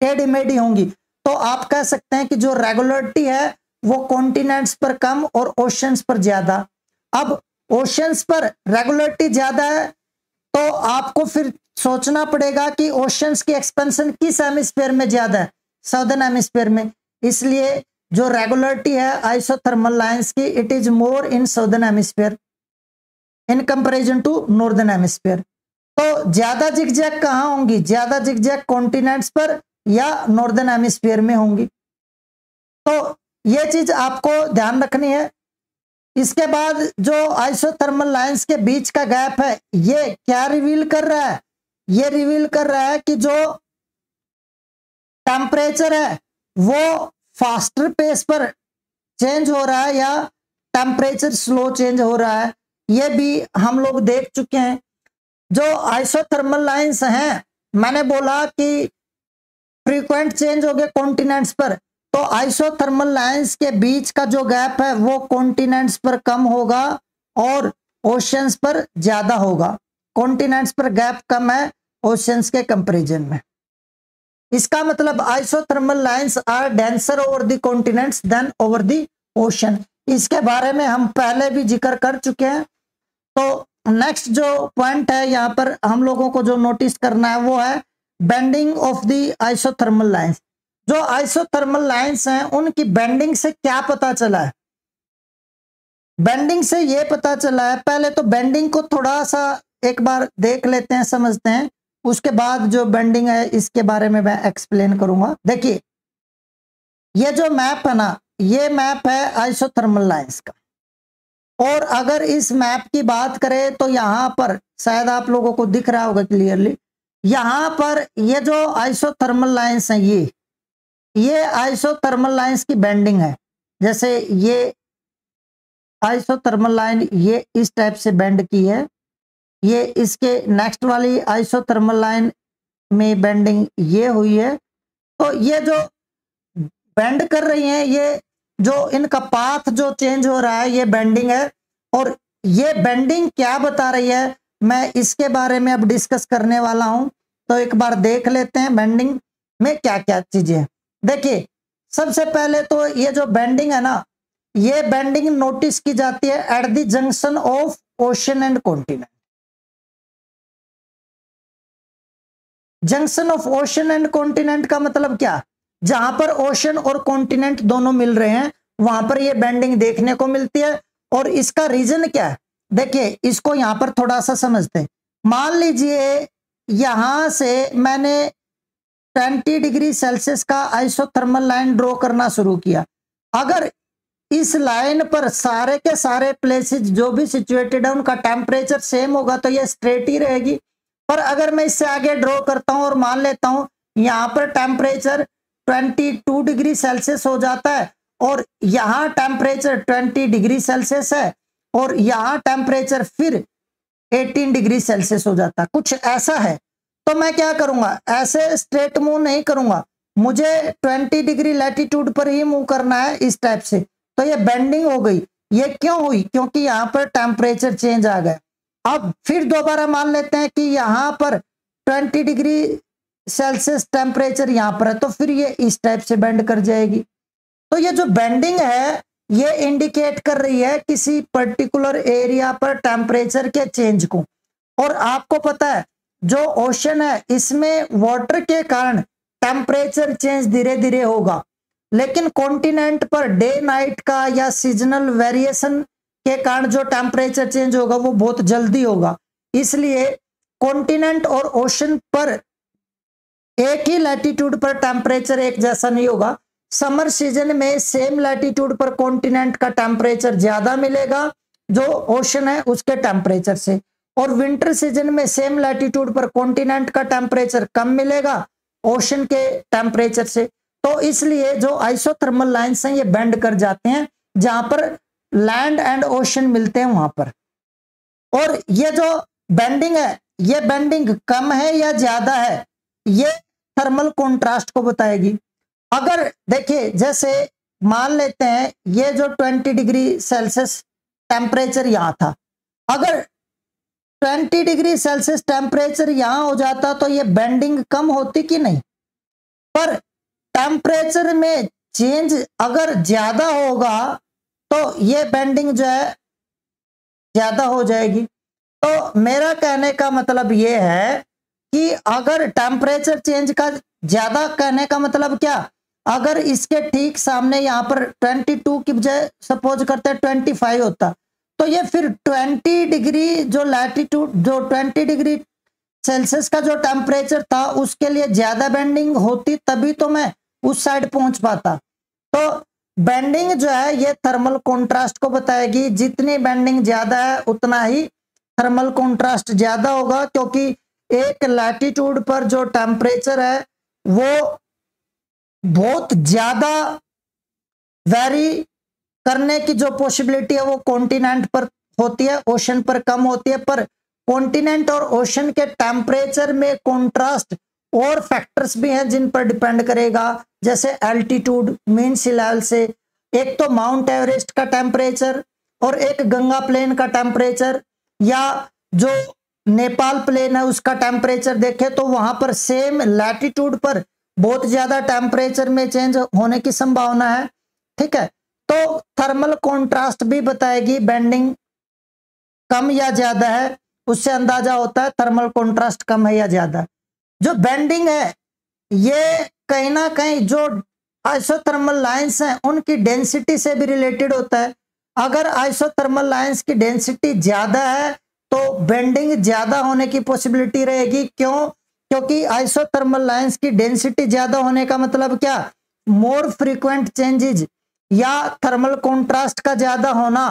टेढ़ी मेढ़ी होंगी। तो आप कह सकते हैं कि जो रेगुलरिटी है वो कॉन्टिनेंट्स पर कम और ओशंस पर ज्यादा। अब ओशंस पर रेगुलरिटी ज्यादा है, तो आपको फिर सोचना पड़ेगा कि ओशंस की एक्सपेंशन किस हेमिस्फीयर में ज्यादा है? साउदर्न हेमिस्फीयर में। इसलिए जो रेगुलरिटी है आइसोथर्मल लाइंस की, it is more in southern hemisphere in comparison to northern hemisphere. तो ज्यादा जिगजैग कहां होंगी? ज्यादा जिगजैग कॉन्टिनेंट्स पर या नॉर्दर्न हेमिस्फीयर में होंगी। तो ये चीज आपको ध्यान रखनी है। इसके बाद जो आइसोथर्मल लाइंस के बीच का गैप है, ये क्या रिवील कर रहा है? ये रिवील कर रहा है कि जो टेम्परेचर है वो फास्टर पेस पर चेंज हो रहा है या टेम्परेचर स्लो चेंज हो रहा है, ये भी हम लोग देख चुके हैं। जो आइसोथर्मल लाइंस हैं, मैंने बोला कि फ्रीक्वेंट चेंज हो गए कॉन्टिनेंट्स पर, तो आइसोथर्मल लाइंस के बीच का जो गैप है वो कॉन्टिनेंट्स पर कम होगा और ओशंस पर ज्यादा होगा। कॉन्टिनेंट्स पर गैप कम है ओशंस के कंपैरिजन में। इसका मतलब isothermal lines are denser over the continents than over the ocean. इसके बारे में हम पहले भी जिक्र कर चुके हैं। तो नेक्स्ट जो पॉइंट है यहाँ पर हम लोगों को जो नोटिस करना है वो है bending of the isothermal lines. जो आइसोथर्मल लाइंस हैं उनकी बेंडिंग से क्या पता चला है? बेंडिंग से ये पता चला है, पहले तो बेंडिंग को थोड़ा सा एक बार देख लेते हैं, समझते हैं, उसके बाद जो बेंडिंग है इसके बारे में मैं एक्सप्लेन करूंगा। देखिए ये जो मैप है ना, ये मैप है आइसोथर्मल लाइंस का, और अगर इस मैप की बात करें तो यहां पर शायद आप लोगों को दिख रहा होगा क्लियरली, यहां पर ये जो आइसोथर्मल लाइंस हैं, ये आइसोथर्मल लाइंस की बेंडिंग है। जैसे ये आइसोथर्मल लाइन ये इस टाइप से बेंड की है, ये इसके नेक्स्ट वाली आइसोथर्मल लाइन में बेंडिंग ये हुई है। तो ये जो बेंड कर रही हैं, ये जो इनका पाथ जो चेंज हो रहा है, ये बेंडिंग है। और ये बेंडिंग क्या बता रही है, मैं इसके बारे में अब डिस्कस करने वाला हूं। तो एक बार देख लेते हैं बेंडिंग में क्या क्या चीजें हैं। देखिए सबसे पहले तो ये जो बेंडिंग है ना, ये बेंडिंग नोटिस की जाती है at the junction of ocean and continent. Junction of ocean and continent का मतलब क्या, जहां पर ओशन और कॉन्टिनेंट दोनों मिल रहे हैं वहां पर ये बेंडिंग देखने को मिलती है। और इसका रीजन क्या है, देखिए इसको यहां पर थोड़ा सा समझते हैं। मान लीजिए यहां से मैंने 20 डिग्री सेल्सियस का आइसोथर्मल लाइन ड्रॉ करना शुरू किया। अगर इस लाइन पर सारे के सारे प्लेसेस जो भी सिचुएटेड है उनका टेम्परेचर सेम होगा तो ये स्ट्रेट ही रहेगी। पर अगर मैं इससे आगे ड्रॉ करता हूं और मान लेता हूं यहां पर टेम्परेचर 22 डिग्री सेल्सियस हो जाता है, और यहां टेम्परेचर 20 डिग्री सेल्सियस है, और यहां टेम्परेचर फिर 18 डिग्री सेल्सियस हो जाता है, कुछ ऐसा है। तो मैं क्या करूंगा, ऐसे स्ट्रेट मूव नहीं करूंगा, मुझे 20 डिग्री लैटिट्यूड पर ही मूव करना है इस टाइप से। तो ये बेंडिंग हो गई। ये क्यों हुई, क्योंकि यहां पर टेम्परेचर चेंज आ गया। अब फिर दोबारा मान लेते हैं कि यहां पर 20 डिग्री सेल्सियस टेम्परेचर यहां पर है, तो फिर ये इस टाइप से बेंड कर जाएगी। तो ये जो बेंडिंग है ये इंडिकेट कर रही है किसी पर्टिकुलर एरिया पर टेम्परेचर के चेंज को। और आपको पता है जो ओशन है इसमें वाटर के कारण टेम्परेचर चेंज धीरे धीरे होगा, लेकिन कॉन्टिनेंट पर डे नाइट का या सीजनल वेरिएशन के कारण जो टेम्परेचर चेंज होगा वो बहुत जल्दी होगा। इसलिए कॉन्टिनेंट और ओशन पर एक ही लैटिट्यूड पर टेम्परेचर एक जैसा नहीं होगा। समर सीजन में सेम लैटिट्यूड पर कॉन्टिनेंट का टेम्परेचर ज्यादा मिलेगा जो ओशन है उसके टेम्परेचर से, और विंटर सीजन में सेम लैटिट्यूड पर कॉन्टिनेंट का टेम्परेचर कम मिलेगा ओशन के टेम्परेचर से। तो इसलिए जो आइसोथर्मल लाइंस हैं ये बेंड कर जाते हैं जहां पर लैंड एंड ओशन मिलते हैं वहां पर। और ये जो बेंडिंग है ये बेंडिंग कम है या ज्यादा है, ये थर्मल कॉन्ट्रास्ट को बताएगी। अगर देखिए जैसे मान लेते हैं ये जो 20 डिग्री सेल्सियस टेम्परेचर यहां था, अगर 20 डिग्री सेल्सियस टेम्परेचर यहां हो जाता तो ये बेंडिंग कम होती कि नहीं। पर टेम्परेचर में चेंज अगर ज्यादा होगा तो ये बेंडिंग जो है ज्यादा हो जाएगी। तो मेरा कहने का मतलब ये है कि अगर टेम्परेचर चेंज का ज्यादा, कहने का मतलब क्या, अगर इसके ठीक सामने यहाँ पर 22 की बजाय सपोज करते हैं 25 होता, तो ये फिर 20 डिग्री जो लैटिट्यूड जो 20 डिग्री सेल्सियस का जो टेम्परेचर था उसके लिए ज्यादा बेंडिंग होती, तभी तो मैं उस साइड पहुंच पाता। तो बेंडिंग जो है ये थर्मल कॉन्ट्रास्ट को बताएगी। जितनी बेंडिंग ज्यादा है उतना ही थर्मल कॉन्ट्रास्ट ज्यादा होगा, क्योंकि एक लैटिट्यूड पर जो टेम्परेचर है वो बहुत ज्यादा वेरी करने की जो पॉसिबिलिटी है वो कॉन्टिनेंट पर होती है, ओशन पर कम होती है। पर कॉन्टिनेंट और ओशन के टेम्परेचर में कॉन्ट्रास्ट और फैक्टर्स भी हैं जिन पर डिपेंड करेगा, जैसे एल्टीट्यूड, मीन सी लेवल से, एक तो माउंट एवरेस्ट का टेम्परेचर और एक गंगा प्लेन का टेम्परेचर, या जो नेपाल प्लेन है उसका टेम्परेचर देखे तो वहां पर सेम लैटिट्यूड पर बहुत ज्यादा टेम्परेचर में चेंज होने की संभावना है। ठीक है, तो थर्मल कॉन्ट्रास्ट भी बताएगी बेंडिंग कम या ज्यादा है, उससे अंदाजा होता है थर्मल कॉन्ट्रास्ट कम है या ज्यादा। जो बेंडिंग है ये कहीं ना कहीं जो आइसोथर्मल लाइंस हैं उनकी डेंसिटी से भी रिलेटेड होता है। अगर आइसोथर्मल लाइंस की डेंसिटी ज्यादा है तो बेंडिंग ज्यादा होने की पॉसिबिलिटी रहेगी। क्यों? क्योंकि आइसोथर्मल लाइंस की डेंसिटी ज्यादा होने का मतलब क्या? मोर फ्रीक्वेंट चेंजेज या थर्मल कॉन्ट्रास्ट का ज्यादा होना।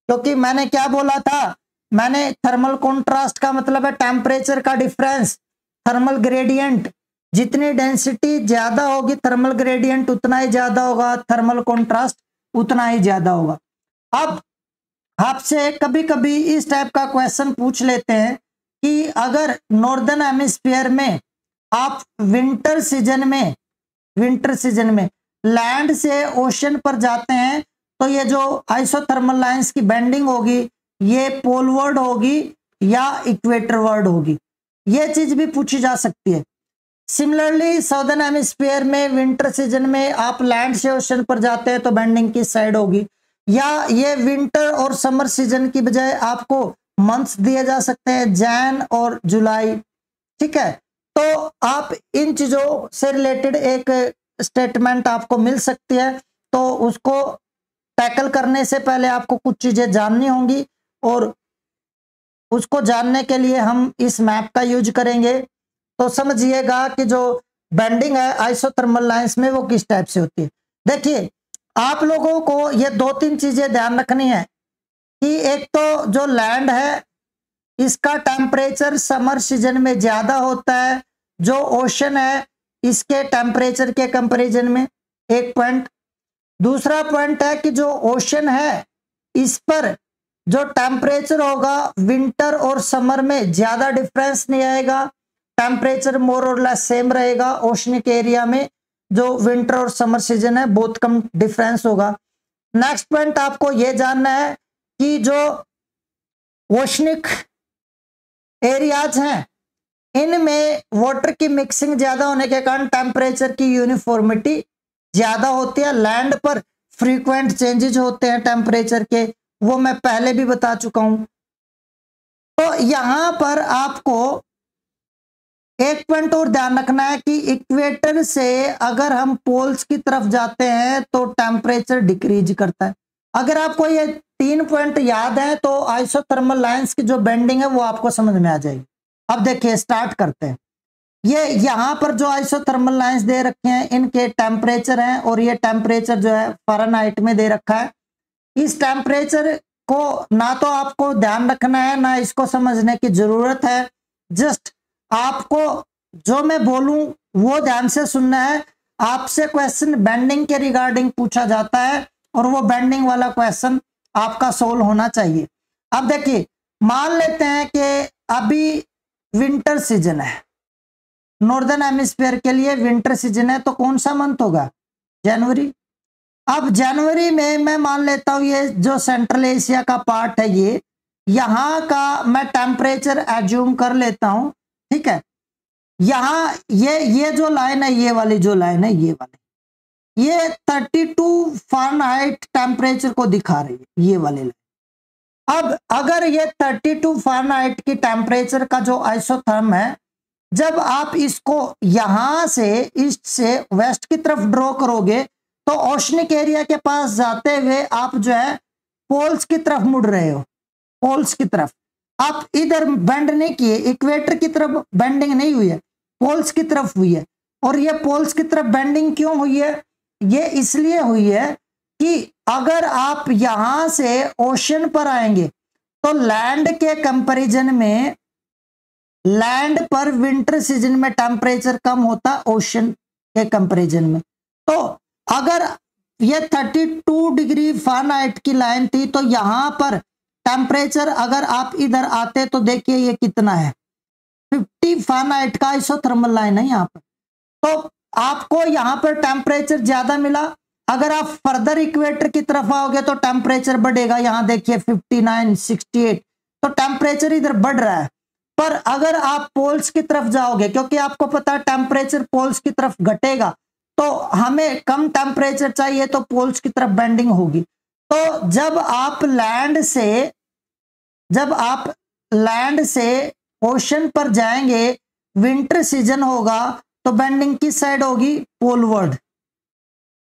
क्योंकि मैंने क्या बोला था? मैंने थर्मल कॉन्ट्रास्ट का मतलब है टेम्परेचर का डिफरेंस, थर्मल ग्रेडियंट। जितनी डेंसिटी ज्यादा होगी थर्मल ग्रेडियंट उतना ही ज्यादा होगा, थर्मल कॉन्ट्रास्ट उतना ही ज्यादा होगा। अब आपसे कभी कभी इस टाइप का क्वेश्चन पूछ लेते हैं कि अगर नॉर्दर्न हेमिस्फीयर में आप विंटर सीजन में लैंड से ओशन पर जाते हैं तो ये जो आइसोथर्मल लाइंस की बेंडिंग होगी ये पोलवर्ड होगी या इक्वेटर वर्ड होगी। ये चीज भी पूछी जा सकती है। सिमिलरली साउदर्न हेमिस्फीयर में विंटर सीजन में आप लैंड से ओशन पर जाते हैं तो बेंडिंग किस साइड होगी, या ये विंटर और समर सीजन की बजाय आपको मंथ्स दिए जा सकते हैं जैन और जुलाई। ठीक है, तो आप इन चीजों से रिलेटेड एक स्टेटमेंट आपको मिल सकती है, तो उसको टैकल करने से पहले आपको कुछ चीजें जाननी होंगी और उसको जानने के लिए हम इस मैप का यूज करेंगे। तो समझिएगा कि जो बेंडिंग है आइसोथर्मल लाइंस में वो किस टाइप से होती है। देखिए आप लोगों को ये दो तीन चीजें ध्यान रखनी है कि एक तो जो लैंड है इसका टेम्परेचर समर सीजन में ज्यादा होता है जो ओशन है इसके टेम्परेचर के कंपैरिजन में, एक पॉइंट। दूसरा पॉइंट है कि जो ओशन है इस पर जो टेम्परेचर होगा विंटर और समर में ज्यादा डिफरेंस नहीं आएगा, temperature more or less same रहेगा। ओशनिक एरिया में जो विंटर और समर सीजन है बहुत कम डिफरेंस होगा। नेक्स्ट पॉइंट आपको यह जानना है कि जो ओशनिक एरियाज हैं इनमें वाटर की मिक्सिंग ज्यादा होने के कारण टेम्परेचर की यूनिफॉर्मिटी ज्यादा होती है। लैंड पर फ्रीक्वेंट चेंजेस होते हैं टेम्परेचर के, वो मैं पहले भी बता चुका हूं। तो यहां पर आपको एक पॉइंट और ध्यान रखना है कि इक्वेटर से अगर हम पोल्स की तरफ जाते हैं तो टेम्परेचर डिक्रीज करता है। अगर आपको ये 3 पॉइंट याद है तो आइसोथर्मल लाइंस की जो बेंडिंग है वो आपको समझ में आ जाएगी। अब देखिए स्टार्ट करते हैं। ये यहां पर जो आइसोथर्मल लाइंस दे रखे हैं इनके टेम्परेचर हैं और ये टेम्परेचर जो है फ़ारेनहाइट में दे रखा है। इस टेम्परेचर को ना तो आपको ध्यान रखना है ना इसको समझने की जरूरत है, जस्ट आपको जो मैं बोलूं वो ध्यान से सुनना है। आपसे क्वेश्चन बेंडिंग के रिगार्डिंग पूछा जाता है और वो बेंडिंग वाला क्वेश्चन आपका सोल्व होना चाहिए। अब देखिए मान लेते हैं कि अभी विंटर सीजन है, नॉर्दर्न हेमिस्फीयर के लिए विंटर सीजन है, तो कौन सा मंथ होगा? जनवरी। अब जनवरी में मैं मान लेता हूं ये जो सेंट्रल एशिया का पार्ट है ये यहां का मैं टेम्परेचर एज्यूम कर लेता हूं। ठीक है, यहां ये जो लाइन है ये वाली जो लाइन है ये 32 फ़ारेनहाइट टेम्परेचर को दिखा रही है ये वाली लाइन। अब अगर ये 32 फ़ारेनहाइट की टेम्परेचर का जो आइसोथर्म है जब आप इसको यहां से ईस्ट से वेस्ट की तरफ ड्रॉ करोगे तो ओशनिक एरिया के पास जाते हुए आप जो है पोल्स की तरफ मुड़ रहे हो। पोल्स की तरफ आप इधर बेंड नहीं किए, इक्वेटर की तरफ बेंडिंग नहीं हुई है, पोल्स की तरफ हुई है। और ये पोल्स की तरफ बेंडिंग क्यों हुई है? ये इसलिए हुई है कि अगर आप यहां से ओशन पर आएंगे तो लैंड के कंपैरिजन में लैंड पर विंटर सीजन में टेम्परेचर कम होता ओशन के कंपैरिजन में। तो अगर ये 32 डिग्री फ़ारेनहाइट की लाइन थी तो यहां पर टेम्परेचर अगर आप इधर आते तो देखिए ये कितना है 50 फ़ारेनहाइट का आइसोथर्मल लाइन है यहाँ पर। तो आपको यहाँ पर टेम्परेचर ज्यादा मिला। अगर आप फर्दर इक्वेटर की तरफ आओगे तो टेम्परेचर बढ़ेगा, यहाँ देखिए 59, 68, तो टेम्परेचर इधर बढ़ रहा है। पर अगर आप पोल्स की तरफ जाओगे क्योंकि आपको पता है टेम्परेचर पोल्स की तरफ घटेगा तो हमें कम टेम्परेचर चाहिए तो पोल्स की तरफ बेंडिंग होगी। तो जब आप लैंड से ओशन पर जाएंगे विंटर सीजन होगा तो बेंडिंग किस साइड होगी? पोलवर्ड।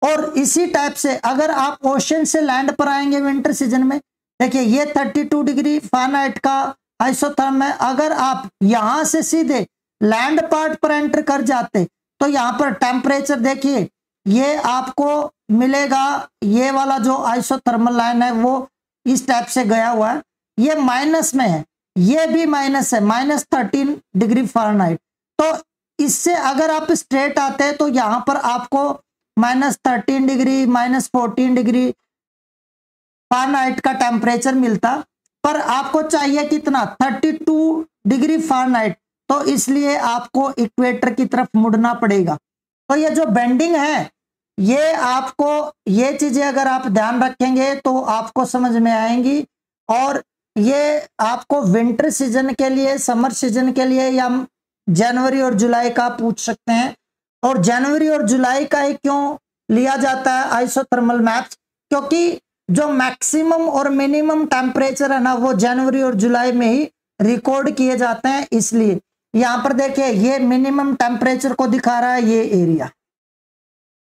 और इसी टाइप से अगर आप ओशन से लैंड पर आएंगे विंटर सीजन में, देखिए ये 32 डिग्री फ़ारेनहाइट का आइसोथर्म है। अगर आप यहां से सीधे लैंड पार्ट पर एंटर कर जाते तो यहाँ पर टेम्परेचर देखिए ये आपको मिलेगा, ये वाला जो आइसोथर्मल लाइन है वो इस टाइप से गया हुआ है, ये माइनस में है, ये भी माइनस है, -13 डिग्री फ़ारेनहाइट। तो इससे अगर आप स्ट्रेट आते हैं तो यहाँ पर आपको -13 डिग्री -14 डिग्री फ़ारेनहाइट का टेम्परेचर मिलता, पर आपको चाहिए कितना 32 डिग्री फ़ारेनहाइट, तो इसलिए आपको इक्वेटर की तरफ मुड़ना पड़ेगा। तो ये जो बेंडिंग है ये आपको, ये चीजें अगर आप ध्यान रखेंगे तो आपको समझ में आएंगी, और ये आपको विंटर सीजन के लिए, समर सीजन के लिए या जनवरी और जुलाई का पूछ सकते हैं। और जनवरी और जुलाई का ही क्यों लिया जाता है आइसोथर्मल मैप्स, क्योंकि जो मैक्सिमम और मिनिमम टेम्परेचर है ना वो जनवरी और जुलाई में ही रिकॉर्ड किए जाते हैं। इसलिए यहां पर देखिए ये मिनिमम टेम्परेचर को दिखा रहा है ये एरिया,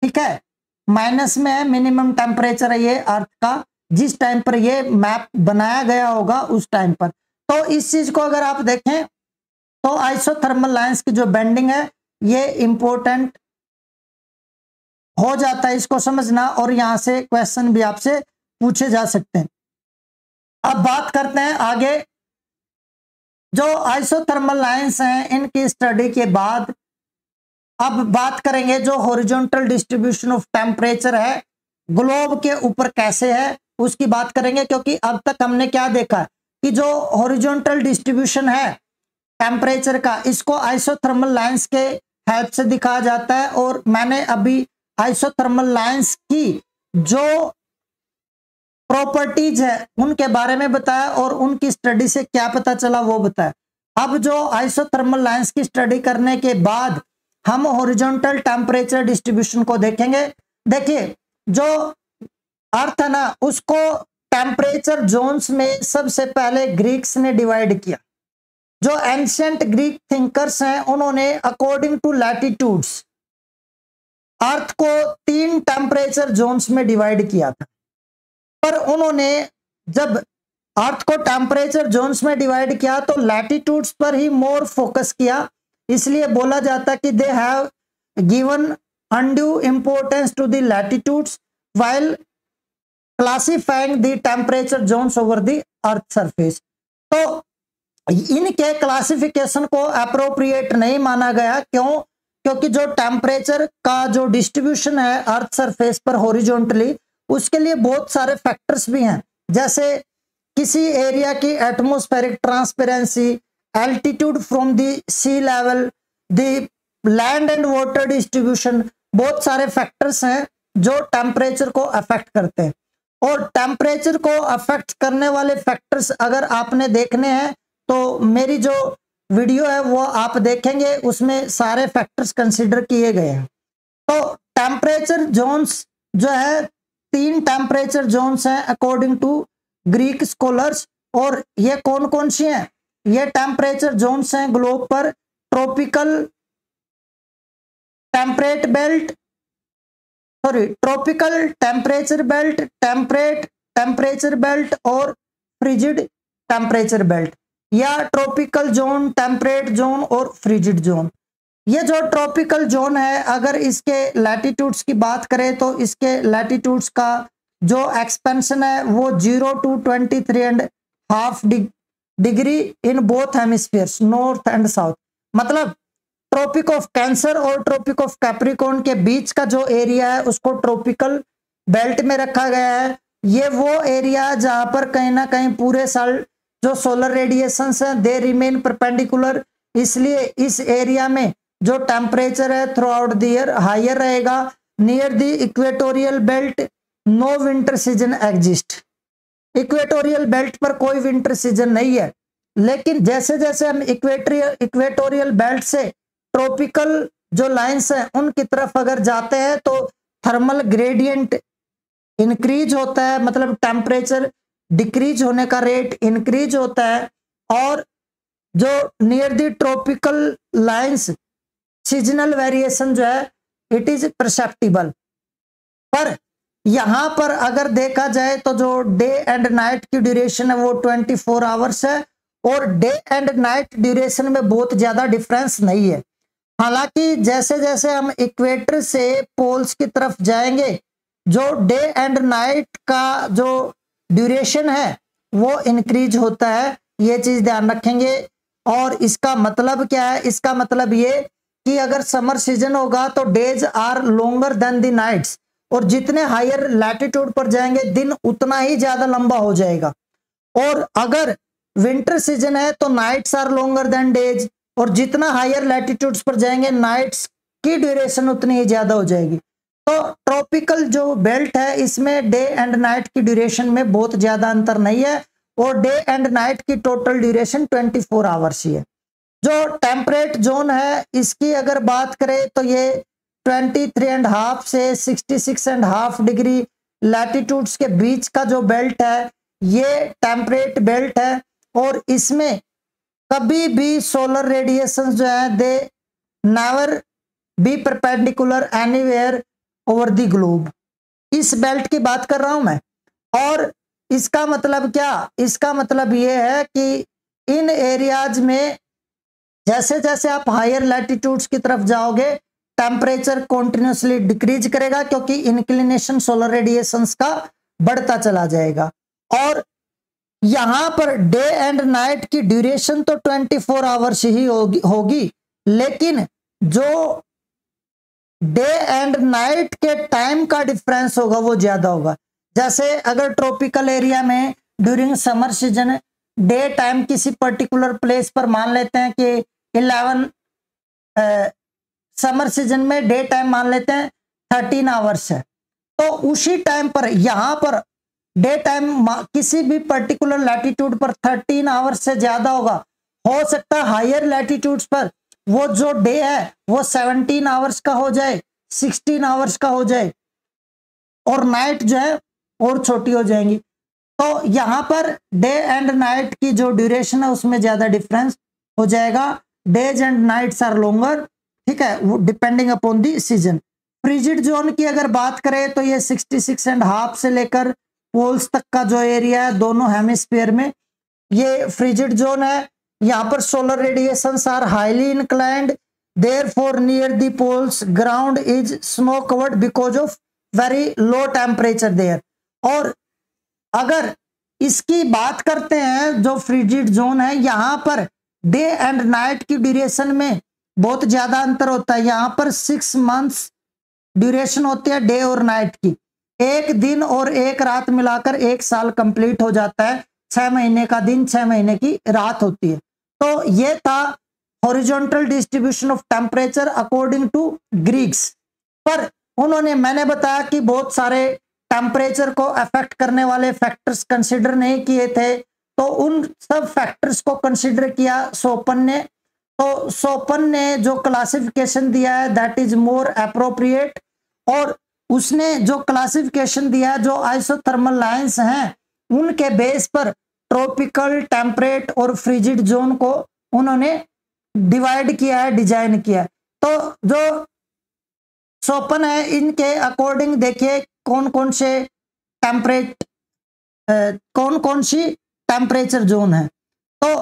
ठीक है, माइनस में है, मिनिमम टेम्परेचर है ये अर्थ का जिस टाइम पर ये मैप बनाया गया होगा उस टाइम पर। तो इस चीज को अगर आप देखें तो आइसोथर्मल लाइंस की जो बेंडिंग है ये इंपॉर्टेंट हो जाता है इसको समझना, और यहां से क्वेश्चन भी आपसे पूछे जा सकते हैं। अब बात करते हैं आगे, जो आइसोथर्मल लाइंस हैं इनकी स्टडी के बाद अब बात करेंगे जो हॉरिजॉन्टल डिस्ट्रीब्यूशन ऑफ टेम्परेचर है ग्लोब के ऊपर कैसे है उसकी बात करेंगे। क्योंकि अब तक हमने क्या देखा कि जो हॉरिजॉन्टल डिस्ट्रीब्यूशन है टेम्परेचर का, इसको आइसोथर्मल लाइंस के हेल्प से दिखाया जाता है, और मैंने अभी आइसोथर्मल लाइंस की जो प्रॉपर्टीज है उनके बारे में बताया और उनकी स्टडी से क्या पता चला वो बताया। अब जो आइसोथर्मल लाइंस की स्टडी करने के बाद हम हॉरिजॉन्टल टेम्परेचर डिस्ट्रीब्यूशन को देखेंगे। देखिए जो अर्थ है ना उसको टेम्परेचर जोन्स में सबसे पहले ग्रीक्स ने डिवाइड किया। जो एंशिएंट ग्रीक थिंकर्स हैं उन्होंने अकॉर्डिंग टू लैटिट्यूड्स अर्थ को 3 टेम्परेचर जोन्स में डिवाइड किया था, पर उन्होंने जब अर्थ को टेम्परेचर जोन्स में डिवाइड किया तो लैटिट्यूड्स पर ही मोर फोकस किया। इसलिए बोला जाता कि they have given undue importance to the latitudes while classifying the temperature zones over the earth surface. तो इनके क्लासिफिकेशन को अप्रोप्रिएट नहीं माना गया। क्यों? क्योंकि जो टेम्परेचर का जो डिस्ट्रीब्यूशन है अर्थ सरफेस पर हॉरिजॉन्टली, उसके लिए बहुत सारे फैक्टर्स भी हैं, जैसे किसी एरिया की atmospheric transparency, altitude from the sea level, the land and water distribution, बहुत सारे फैक्टर्स हैं जो टेम्परेचर को अफेक्ट करते हैं। और टेम्परेचर को अफेक्ट करने वाले फैक्टर्स अगर आपने देखने हैं तो मेरी जो वीडियो है वो आप देखेंगे, उसमें सारे फैक्टर्स कंसीडर किए गए हैं। तो टेम्परेचर जोन्स जो है 3 टेम्परेचर जोन्स हैं अकॉर्डिंग टू ग्रीक स्कॉलर्स, और ये कौन कौन सी हैं? ये टेम्परेचर जोन्स हैं ग्लोब पर tropical temperate belt, sorry tropical temperature belt, temperate temperature belt और फ्रिजिड टेम्परेचर बेल्ट, या ट्रॉपिकल जोन, टेम्परेट जोन और फ्रिजिड जोन। ये जो ट्रॉपिकल जोन है अगर इसके लैटिट्यूड्स की बात करें तो इसके लैटिट्यूड्स का जो एक्सपेंशन है वो 0 to 23.5 degree in both hemispheres, north and south. मतलब ट्रॉपिक ऑफ कैंसर और ट्रॉपिक ऑफ कैप्रिकॉर्न के बीच का जो एरिया है उसको ट्रॉपिकल बेल्ट में रखा गया है। ये वो एरिया जहां पर कहीं ना कहीं पूरे साल जो सोलर रेडिएशंस हैं दे रिमेन परपेंडिकुलर, इसलिए इस एरिया में जो टेम्परेचर है throughout the year higher रहेगा। Near the equatorial belt no winter season exist, equatorial belt पर कोई विंटर सीजन नहीं है। लेकिन जैसे जैसे हम इक्वेटोरियल बेल्ट से ट्रॉपिकल जो लाइंस हैं उनकी तरफ अगर जाते हैं तो थर्मल ग्रेडियंट इंक्रीज होता है, मतलब टेम्परेचर डिक्रीज होने का रेट इंक्रीज होता है, और जो near the tropical lines seasonal variation जो है इट इज परसेप्टिबल। पर यहां पर अगर देखा जाए तो जो डे एंड नाइट की ड्यूरेशन है वो 24 आवर्स है, और डे एंड नाइट ड्यूरेशन में बहुत ज्यादा डिफरेंस नहीं है। हालांकि जैसे जैसे हम इक्वेटर से पोल्स की तरफ जाएंगे, जो डे एंड नाइट का जो ड्यूरेशन है वो इंक्रीज होता है, ये चीज ध्यान रखेंगे। और इसका मतलब क्या है? इसका मतलब ये कि अगर समर सीजन होगा तो days are longer than the nights, और जितने हायर लैटिट्यूड पर जाएंगे दिन उतना ही ज्यादा लंबा हो जाएगा। और अगर विंटर सीजन है तो nights are longer than days, और जितना हायर लैटिट्यूड्स पर जाएंगे नाइट्स की ड्यूरेशन उतनी ही ज्यादा हो जाएगी। तो ट्रॉपिकल जो बेल्ट है इसमें डे एंड नाइट की ड्यूरेशन में बहुत ज्यादा अंतर नहीं है, और डे एंड नाइट की टोटल ड्यूरेशन 24 आवर्स ही है। जो टेम्परेट जोन है इसकी अगर बात करें तो ये 23.5 से 66.5 डिग्री लैटिट्यूड्स के बीच का जो बेल्ट है ये टेम्परेट बेल्ट है, और इसमें कभी भी सोलर रेडिएशन जो है they never be perpendicular anywhere over the globe. इस बेल्ट की बात कर रहा हूं मैं। और इसका मतलब क्या? इसका मतलब यह है कि इन एरियाज में जैसे जैसे आप हायर लैटिट्यूड्स की तरफ जाओगे टेम्परेचर कॉन्टिन्यूसली डिक्रीज करेगा, क्योंकि इंक्लिनेशन सोलर रेडिएशंस का बढ़ता चला जाएगा। और यहां पर डे एंड नाइट की ड्यूरेशन तो 24 आवर्स ही होगी, लेकिन जो डे एंड नाइट के टाइम का डिफरेंस होगा वो ज्यादा होगा। जैसे अगर ट्रॉपिकल एरिया में during summer season day time किसी पर्टिकुलर प्लेस पर मान लेते हैं कि 11, समर सीजन में डे टाइम मान लेते हैं 13 आवर्स है, तो उसी टाइम पर यहां पर डे टाइम किसी भी पर्टिकुलर लैटिट्यूड पर 13 आवर्स से ज्यादा होगा। हो सकता है हायर लैटिट्यूड्स पर वो जो डे है वो 17 आवर्स का हो जाए, 16 आवर्स का हो जाए, और नाइट जो है और छोटी हो जाएंगी। तो यहां पर डे एंड नाइट की जो ड्यूरेशन है उसमें ज्यादा डिफरेंस हो जाएगा। Days and nights are longer, ठीक है, वो depending upon the season. Frigid zone की अगर बात करें तो ये 66.5 से लेकर पोल्स तक का जो एरिया है दोनों हेमिस्फीयर में ये फ्रिजिड जोन है। यहाँ पर solar radiations are highly inclined, therefore near the poles ground is snow covered because of very low temperature there. और अगर इसकी बात करते हैं जो फ्रिजिड जोन है यहाँ पर डे एंड नाइट की ड्यूरेशन में बहुत ज्यादा अंतर होता है। यहाँ पर 6 मंथ्स ड्यूरेशन होती है डे और नाइट की, एक दिन और एक रात मिलाकर 1 साल कंप्लीट हो जाता है। 6 महीने का दिन 6 महीने की रात होती है। तो ये था horizontal distribution of temperature according to Greeks. पर उन्होंने, मैंने बताया कि बहुत सारे टेम्परेचर को अफेक्ट करने वाले फैक्टर्स कंसिडर नहीं किए थे, तो उन सब फैक्टर्स को कंसिडर किया सोपन ने। तो सोपन ने जो क्लासिफिकेशन दिया है दैट इज मोर अप्रोप्रिएट, और उसने जो क्लासिफिकेशन दिया जो आइसोथर्मल लाइंस हैं उनके बेस पर ट्रॉपिकल, टेम्परेट और फ्रिजिड जोन को उन्होंने डिवाइड किया है, डिजाइन किया। तो जो सोपन है इनके अकॉर्डिंग देखिए कौन कौन से टेम्परेट कौन कौन सी टेम्परेचर जोन है। तो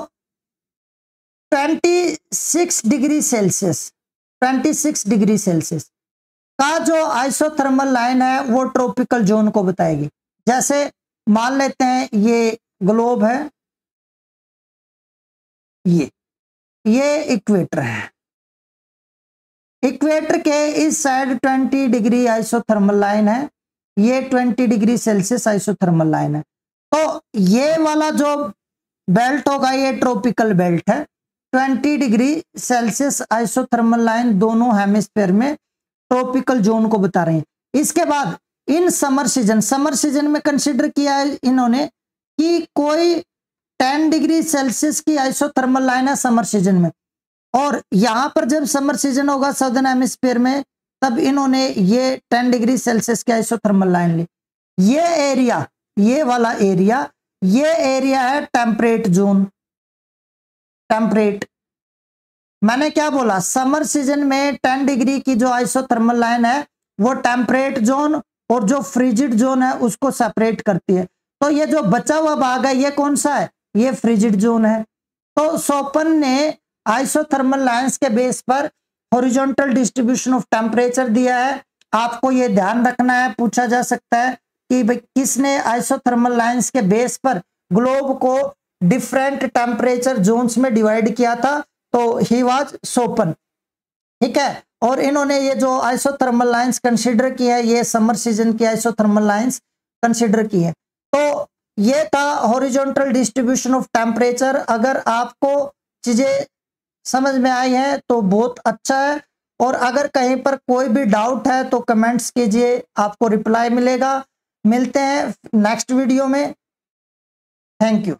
26 डिग्री सेल्सियस 26 डिग्री सेल्सियस का जो आइसोथर्मल लाइन है वो ट्रॉपिकल जोन को बताएगी। जैसे मान लेते हैं ये ग्लोब है, ये इक्वेटर है, इक्वेटर के इस साइड 20 डिग्री आइसोथर्मल लाइन है, ये 20 डिग्री सेल्सियस आइसोथर्मल लाइन है। तो ये वाला जो बेल्ट होगा ये ट्रॉपिकल बेल्ट है। 20 डिग्री सेल्सियस आइसोथर्मल लाइन दोनों हेमिस्फीयर में ट्रॉपिकल जोन को बता रहे हैं। इसके बाद इन समर सीजन में कंसीडर किया है इन्होंने कि कोई 10 डिग्री सेल्सियस की आइसोथर्मल लाइन है समर सीजन में, और यहां पर जब समर सीजन होगा सदर्न हेमिस्फीयर में तब इन्होंने ये 10 डिग्री सेल्सियस की आइसोथर्मल लाइन ली। ये एरिया, ये वाला एरिया, ये एरिया है टेम्परेट जोन। टेम्परेट मैंने क्या बोला, समर सीजन में 10 डिग्री की जो आइसोथर्मल लाइन है वो टेम्परेट जोन, और जो फ्रिजिड जोन है उसको सेपरेट करती है। तो ये जो बचा हुआ भाग है ये कौन सा है, ये फ्रिजिड जोन है। तो सोपन ने आइसोथर्मल लाइंस के बेस पर हॉरिजॉन्टल डिस्ट्रीब्यूशन ऑफ टेम्परेचर दिया है। आपको ये ध्यान रखना है, पूछा जा सकता है कि भाई किसने आइसोथर्मल लाइंस के बेस पर ग्लोब को डिफरेंट टेम्परेचर जोन्स में डिवाइड किया था, तो ही वाज सोपन। ठीक है, और इन्होंने ये जो आइसोथर्मल लाइंस कंसीडर की है, ये समर सीजन की आइसोथर्मल लाइंस कंसीडर की है। तो ये था हॉरिजॉन्टल डिस्ट्रीब्यूशन ऑफ टेम्परेचर। अगर आपको चीजें समझ में आई है तो बहुत अच्छा है, और अगर कहीं पर कोई भी डाउट है तो कमेंट्स कीजिए, आपको रिप्लाई मिलेगा। मिलते हैं नेक्स्ट वीडियो में। Thank you.